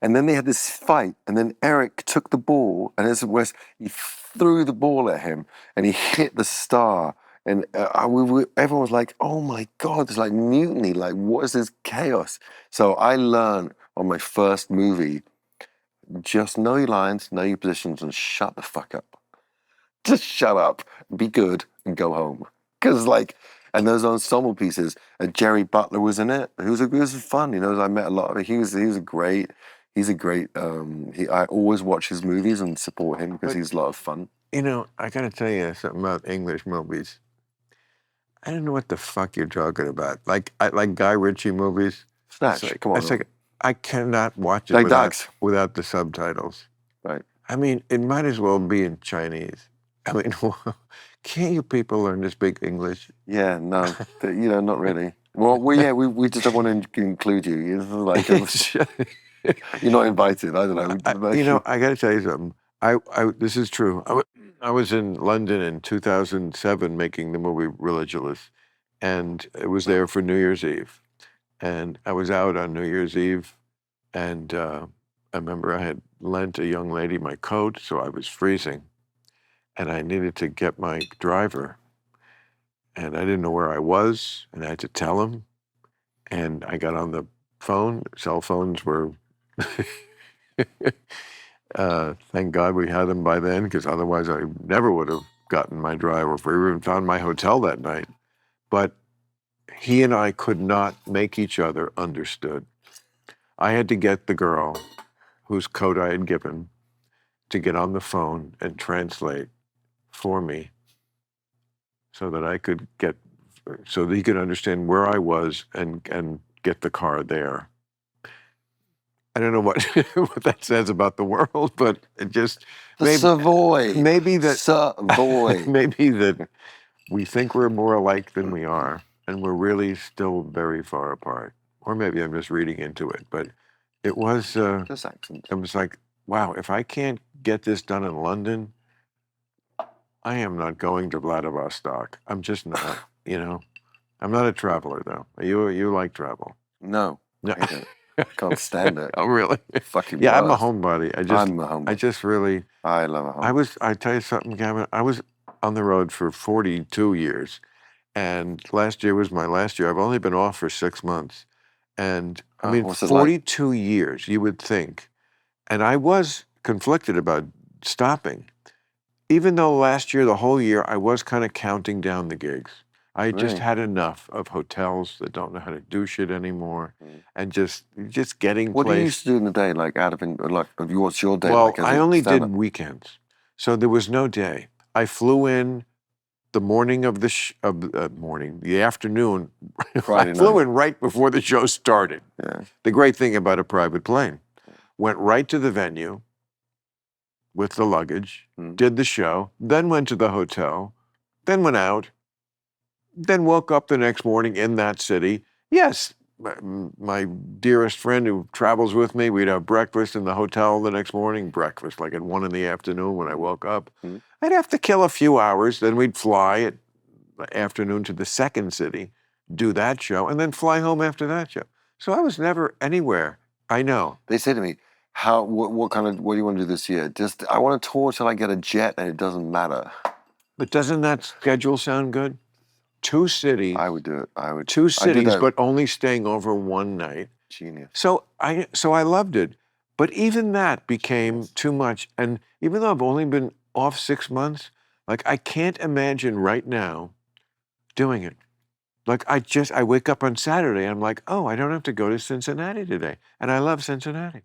And then they had this fight, and then Eric took the ball, and as Wes, he threw the ball at him, and he hit the star. And everyone was like, oh my God, there's like mutiny. Like, what is this chaos? So I learned on my first movie, just know your lines, know your positions, and shut the fuck up. Just shut up, be good, and go home. Because and those ensemble pieces, Jerry Butler was in it. It was fun, I met a lot of it. He was a great. He's a great. I always watch his movies and support him because he's a lot of fun. I got to tell you something about English movies. I don't know what the fuck you're talking about. Like Guy Ritchie movies. Snatch, come on. I cannot watch it without the subtitles. Right. I mean, it might as well be in Chinese. I mean, can't you people learn to speak English? Yeah, no, not really. Well, we just don't want to include you. You're not invited. I don't know. I got to tell you something. This is true. I was in London in 2007 making the movie Religulous, and it was there for New Year's Eve. And I was out on New Year's Eve, and I remember I had lent a young lady my coat, so I was freezing, and I needed to get my driver, and I didn't know where I was, and I had to tell him, and I got on the phone. Cell phones were... thank God we had them by then, because otherwise I never would have gotten my driver if we even found my hotel that night. But he and I could not make each other understood. I had to get the girl whose coat I had given to get on the phone and translate for me so that he could understand where I was and get the car there. I don't know what that says about the world, but it just... Savoy. Maybe that... Savoy. Maybe that we think we're more alike than we are. and we're really still very far apart. Or maybe I'm just reading into it, but it was. Just accent. I was like, wow, if I can't get this done in London, I am not going to Vladivostok. I'm just not. You know, I'm not a traveler though. You like travel? No, No. I don't. Can't stand it. Oh, really? Fucking Yeah, I'm a worst. homebody. I'm a homebody. I just really. I love a home. I tell you something, Gavin. I was on the road for 42 years, and last year was my last year. I've only been off for 6 months, and I mean, what's it like? 42 years. You would think, and I was conflicted about stopping, even though last year, the whole year, I was kind of counting down the gigs. I just Really? had enough of hotels that don't know how to do shit anymore, and just getting What do you placed. used to do in the day, like what's your day Well, like? as I a only stand-up? did weekends, so there was no day. I flew in the morning of the afternoon. Friday I flew night. in right before the show started. Yeah. The great thing about a private plane, went right to the venue with the luggage, did the show, then went to the hotel, then went out, then woke up the next morning in that city. Yes, my dearest friend who travels with me, we'd have breakfast in the hotel the next morning, breakfast like at 1 PM when I woke up. I'd have to kill a few hours, then we'd fly at the afternoon to the second city, do that show, and then fly home after that show. So I was never anywhere. I know. They say to me, what do you want to do this year? Just, I want to tour till I get a jet and it doesn't matter. But doesn't that schedule sound good? 2 cities. I would do it. I would. 2 I did cities, that. but only staying over 1 night. Genius. So I loved it. But even that became too much. And even though I've only been off 6 months, like I can't imagine right now doing it. Like I wake up on Saturday and I'm like, oh, I don't have to go to Cincinnati today. And I love Cincinnati.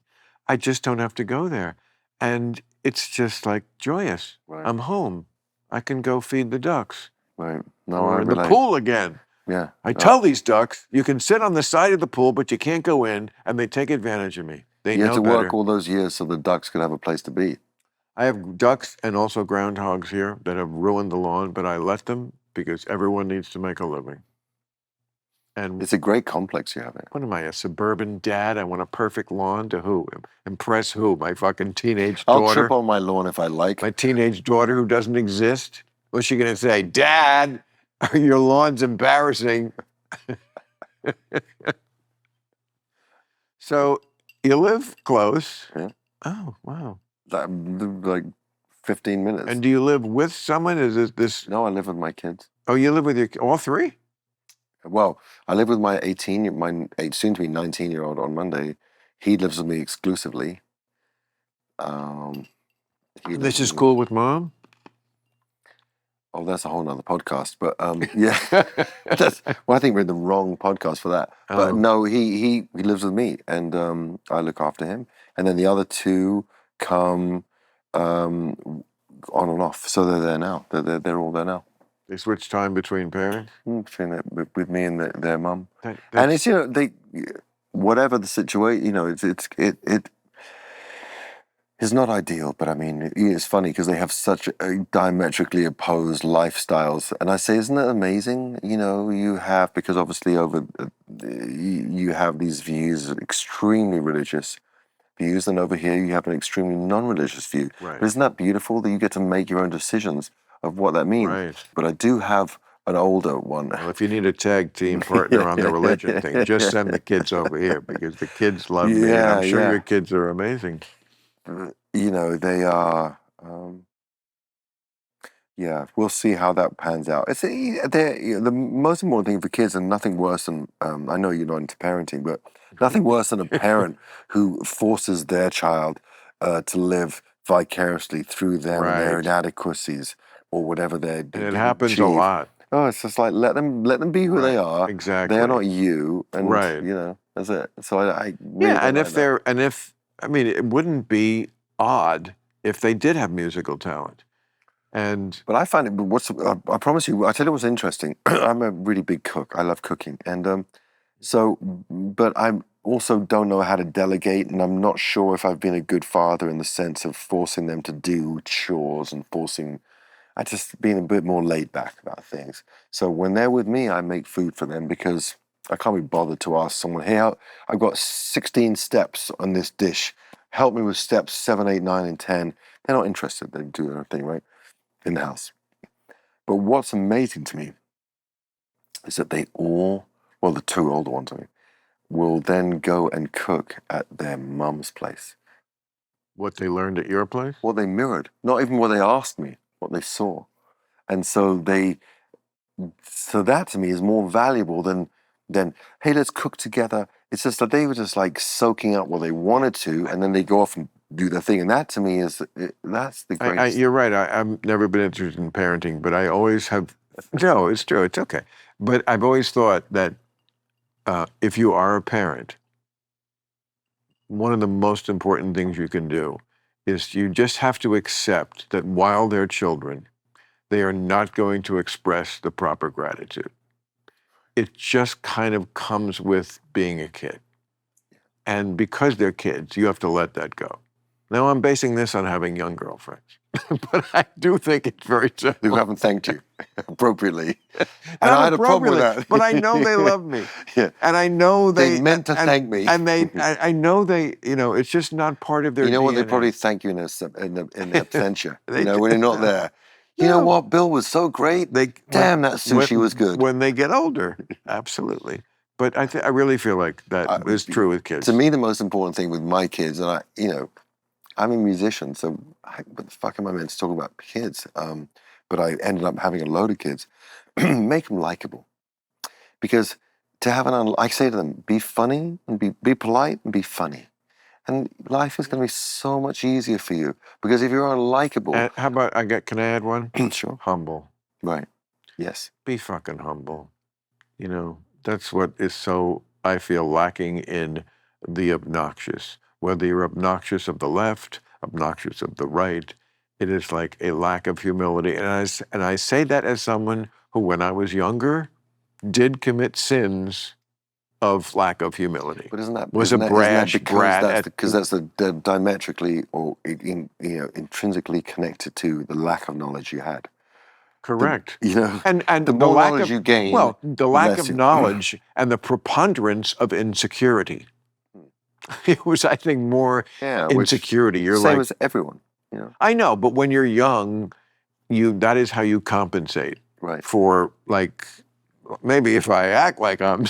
I just don't have to go there. And it's just like joyous. Right. I'm home. I can go feed the ducks. Right. No, Or I in the relate. pool again. Yeah. I tell these ducks, you can sit on the side of the pool, but you can't go in, and they take advantage of me. They You know had to better. work all those years so the ducks could have a place to be. I have ducks and also groundhogs here that have ruined the lawn, but I let them because everyone needs to make a living. And It's a great complex you have here. what am I, a suburban dad? I want a perfect lawn to who? Impress who? My fucking teenage I'll daughter? trip on my lawn if I like. My teenage daughter who doesn't exist? What's she going to say? Dad, your lawn's embarrassing. So you live close. Yeah. Oh, wow. Like 15 minutes. And do you live with someone? Is this? No, I live with my kids. Oh, you live with all 3? Well, I live with my soon to be 19-year-old on Monday. He lives with me exclusively. This is cool with mom? Oh, that's a whole nother podcast. But yeah, I think we're in the wrong podcast for that. But no, he lives with me, and I look after him. And then the other 2 come on and off, so they're there now. They're all there now. They switch time between parents? Between with me and their mum. That's- And it's whatever the situation, it's not ideal, but I mean, it's funny because they have such diametrically opposed lifestyles. And I say, isn't it amazing? You have, because obviously you have these views, extremely religious views, and over here you have an extremely non-religious view. Right. But isn't that beautiful that you get to make your own decisions of what that means? Right. But I do have an older one. Well, if you need a tag team partner on the religion thing, just send the kids over here because the kids love me. And I'm sure your kids are amazing. They are. We'll see how that pans out. It's the most important thing for kids, and nothing worse than I know you're not into parenting, but nothing worse than a parent who forces their child to live vicariously through them and their Right. inadequacies or whatever they're. And it happens a lot. Oh, it's just like let them be who they are. Exactly. They're not you, and Right. that's it. So I Yeah, and it wouldn't be odd if they did have musical talent. And But I find it. I promise you. I tell you what's interesting. I'm a really big cook. I love cooking, and but I also don't know how to delegate, and I'm not sure if I've been a good father in the sense of forcing them to do chores and forcing. I just been a bit more laid back about things. So when they're with me, I make food for them because I can't be bothered to ask someone, hey, I've got 16 steps on this dish. Help me with steps 7, 8, 9, and 10. They're not interested. They do their own thing, right? In the house. But what's amazing to me is that they all, well, the two older ones, I mean, will then go and cook at their mum's place. What they learned at your place? What they mirrored, not even what they asked me, what they saw. And so that to me is more valuable than, hey, let's cook together. It's just that they were just like soaking up what they wanted to, and then they go off and do their thing. And that to me that's the greatest. You're right. I've never been interested in parenting, but I always have. No, it's true. It's okay. But I've always thought that if you are a parent, one of the most important things you can do is you just have to accept that while they're children, they are not going to express the proper gratitude. It just kind of comes with being a kid. And because they're kids, you have to let that go. Now, I'm basing this on having young girlfriends, but I do think it's very Who simple. haven't thanked you appropriately. And Not I had a problem with appropriately, that. but I know they love me. Yeah. And I know They meant to thank me. And I know they, it's just not part of their You know what? They DNA. probably thank you in the absentia. They when you're not there. You know what? Bill was so great. Damn, that sushi was good. When they get older, absolutely. But I really feel like that is true with kids. To me, the most important thing with my kids, and I'm a musician, so what the fuck am I meant to talk about kids? But I ended up having a load of kids. Make them likable. Because to have I say to them, be funny and be polite and be funny. And life is going to be so much easier for you. Because if you're unlikable... How about, can I add one? Sure. Humble. Right. Yes. Be fucking humble. That's what is so, I feel, lacking in the obnoxious. Whether you're obnoxious of the left, obnoxious of the right, it is like a lack of humility. And I say that as someone who, when I was younger, did commit sins of lack of humility. But was a brash brat. Because that's diametrically or intrinsically connected to the lack of knowledge you had. Correct. And the more lack knowledge you gain. Well, the lack of knowledge and the preponderance of insecurity. It was, I think, more insecurity. You're same as everyone. I know, but when you're young, that is how you compensate. Right. For maybe if I act like I'm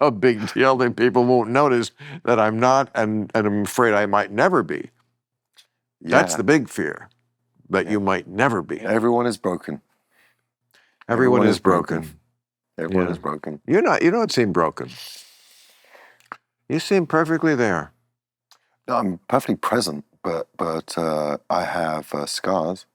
a big deal, then people won't notice that I'm not, and I'm afraid I might never be. Yeah. That's the big fear, that you might never be. Everyone is broken. Everyone is broken. Everyone is broken. You don't seem broken. You seem perfectly there. No, I'm perfectly present, but I have scars.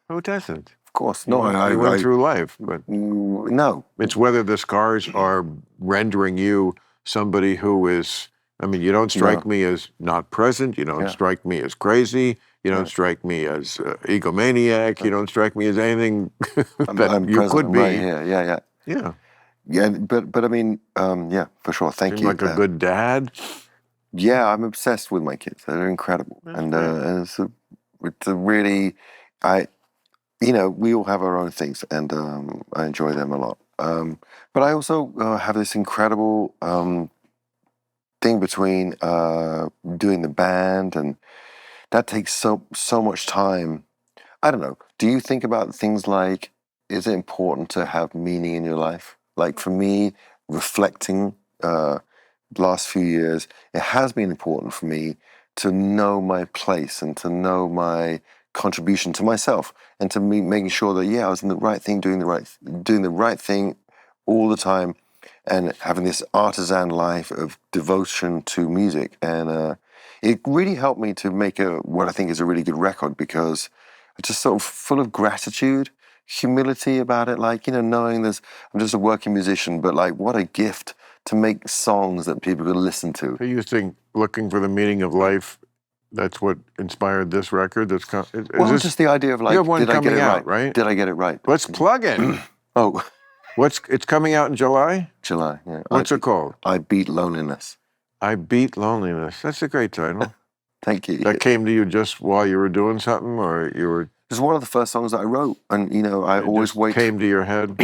Who doesn't? Of course. No, I went through life, but no. It's whether the scars are rendering you somebody who is. I mean, you don't strike me as not present. You don't strike me as crazy. You don't strike me as egomaniac. You don't strike me as anything that I'm you present, could be. Right, yeah. Yeah, but I mean, for sure. Thank you. Like a good dad. Yeah, I'm obsessed with my kids. They're incredible, and it's a really, we all have our own things, and I enjoy them a lot. But I also have this incredible thing between doing the band, and that takes so much time. I don't know. Do you think about things like, is it important to have meaning in your life? Like for me, reflecting the last few years, it has been important for me to know my place and to know my contribution to myself, and to me making sure that I was in the right thing, doing the right thing all the time, and having this artisan life of devotion to music. And it really helped me to make what I think is a really good record, because it's just sort of full of gratitude, humility about it, knowing I'm just a working musician, but what a gift to make songs that people could listen to. So you think looking for the meaning of life, that's what inspired this record? Just the idea of you have one did I get it out, right? Did I get it right? Let's plug it. Oh. It's coming out in July? July, yeah. What's it called? I Beat Loneliness. I Beat Loneliness. That's a great title. Thank you. That came to you just while you were doing something, or you were was one of the first songs that I wrote, and you know, I always Just wait. came to your head.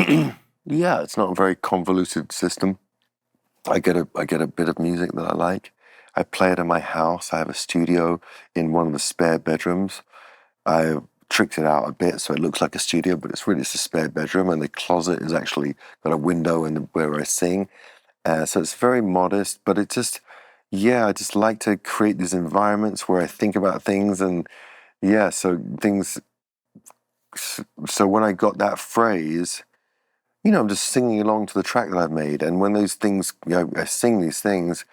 Yeah, it's not a very convoluted system. I get a bit of music that I like. I play it in my house. I have a studio in one of the spare bedrooms. I tricked it out a bit so it looks like a studio, but it's really just a spare bedroom, and the closet is actually got a window in where I sing. So it's very modest, but it just, yeah, I just like to create these environments where I think about things, and yeah, so things. So when I got that phrase, you know, I'm just singing along to the track that I've made, and when those things, you know, I sing these things,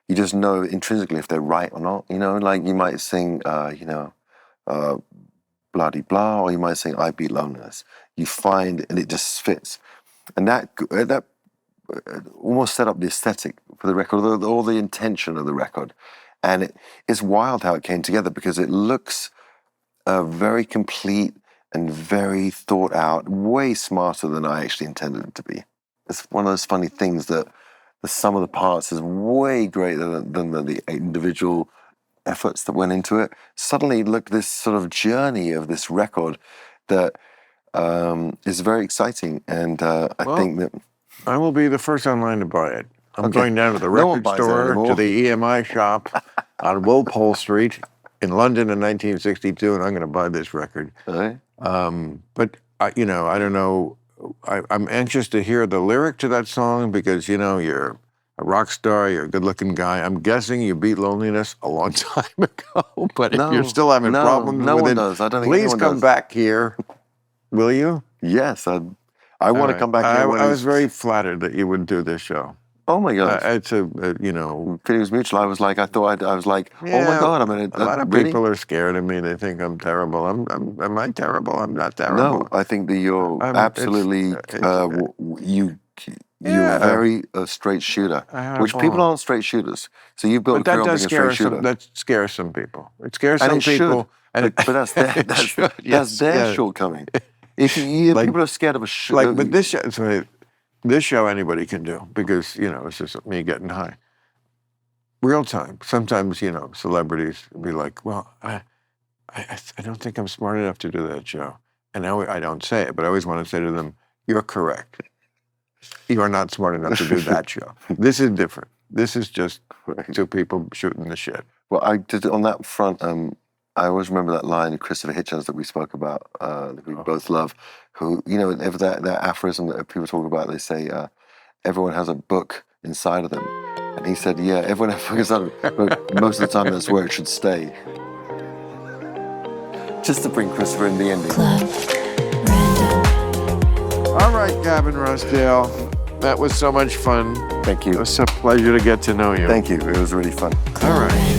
you just know intrinsically if they're right or not. You know, like you might sing, you know, blah de blah, or you might sing I Beat Loneliness. You find, and it just fits, and that almost set up the aesthetic for the record, or the intention of the record, and it's wild how it came together because it looks very complete and very thought out, way smarter than I actually intended it to be. It's one of those funny things that the sum of the parts is way greater than the individual efforts that went into it. Suddenly, look, this sort of journey of this record that is very exciting, and I think that I will be the first online to buy it. I'm Okay. going down to the No one record buys it store, anymore. to the EMI shop on Walpole Street in London in 1962, and I'm going to buy this record. Right? But you know, I don't know. I'm anxious to hear the lyric to that song because you know you're a rock star, you're a good-looking guy. I'm guessing you beat loneliness a long time ago. But if you're still having problems no with one it, does. I don't think please anyone come does. back here. Will you? Yes, I want to come back here. I was very flattered that you would do this show. Oh my God! It's you know. It was mutual. I was like, I was like, oh my God! I mean, a lot of really? people are scared of me. They think I'm terrible. Am I terrible? I'm not terrible. No, I think that you're absolutely you're Yeah. a very straight shooter, which people aren't straight shooters. So you've built a But that career on does being a straight scare shooter. that scares some people. It scares And some it should. people. But that's their, It that's, should, that's their shortcoming. If Like- people are scared of a shooter, but this show anybody can do because you know it's just me getting high. Real time. Sometimes you know celebrities be like, "Well, I don't think I'm smart enough to do that show," and I don't say it, but I always want to say to them, "You're correct. You are not smart enough to do that show. This is different. This is just two people shooting the shit." well, I did on that front. I always remember that line of Christopher Hitchens that we spoke about, that we both love. Who, you know, that aphorism that people talk about. They say everyone has a book inside of them, and he said, "Yeah, everyone has a book inside of them, but most of the time that's where it should stay." Just to bring Christopher in the ending. Club Random. All right, Gavin Rossdale, that was so much fun. Thank It you. was a pleasure to get to know you. Thank you. It was really fun. All right.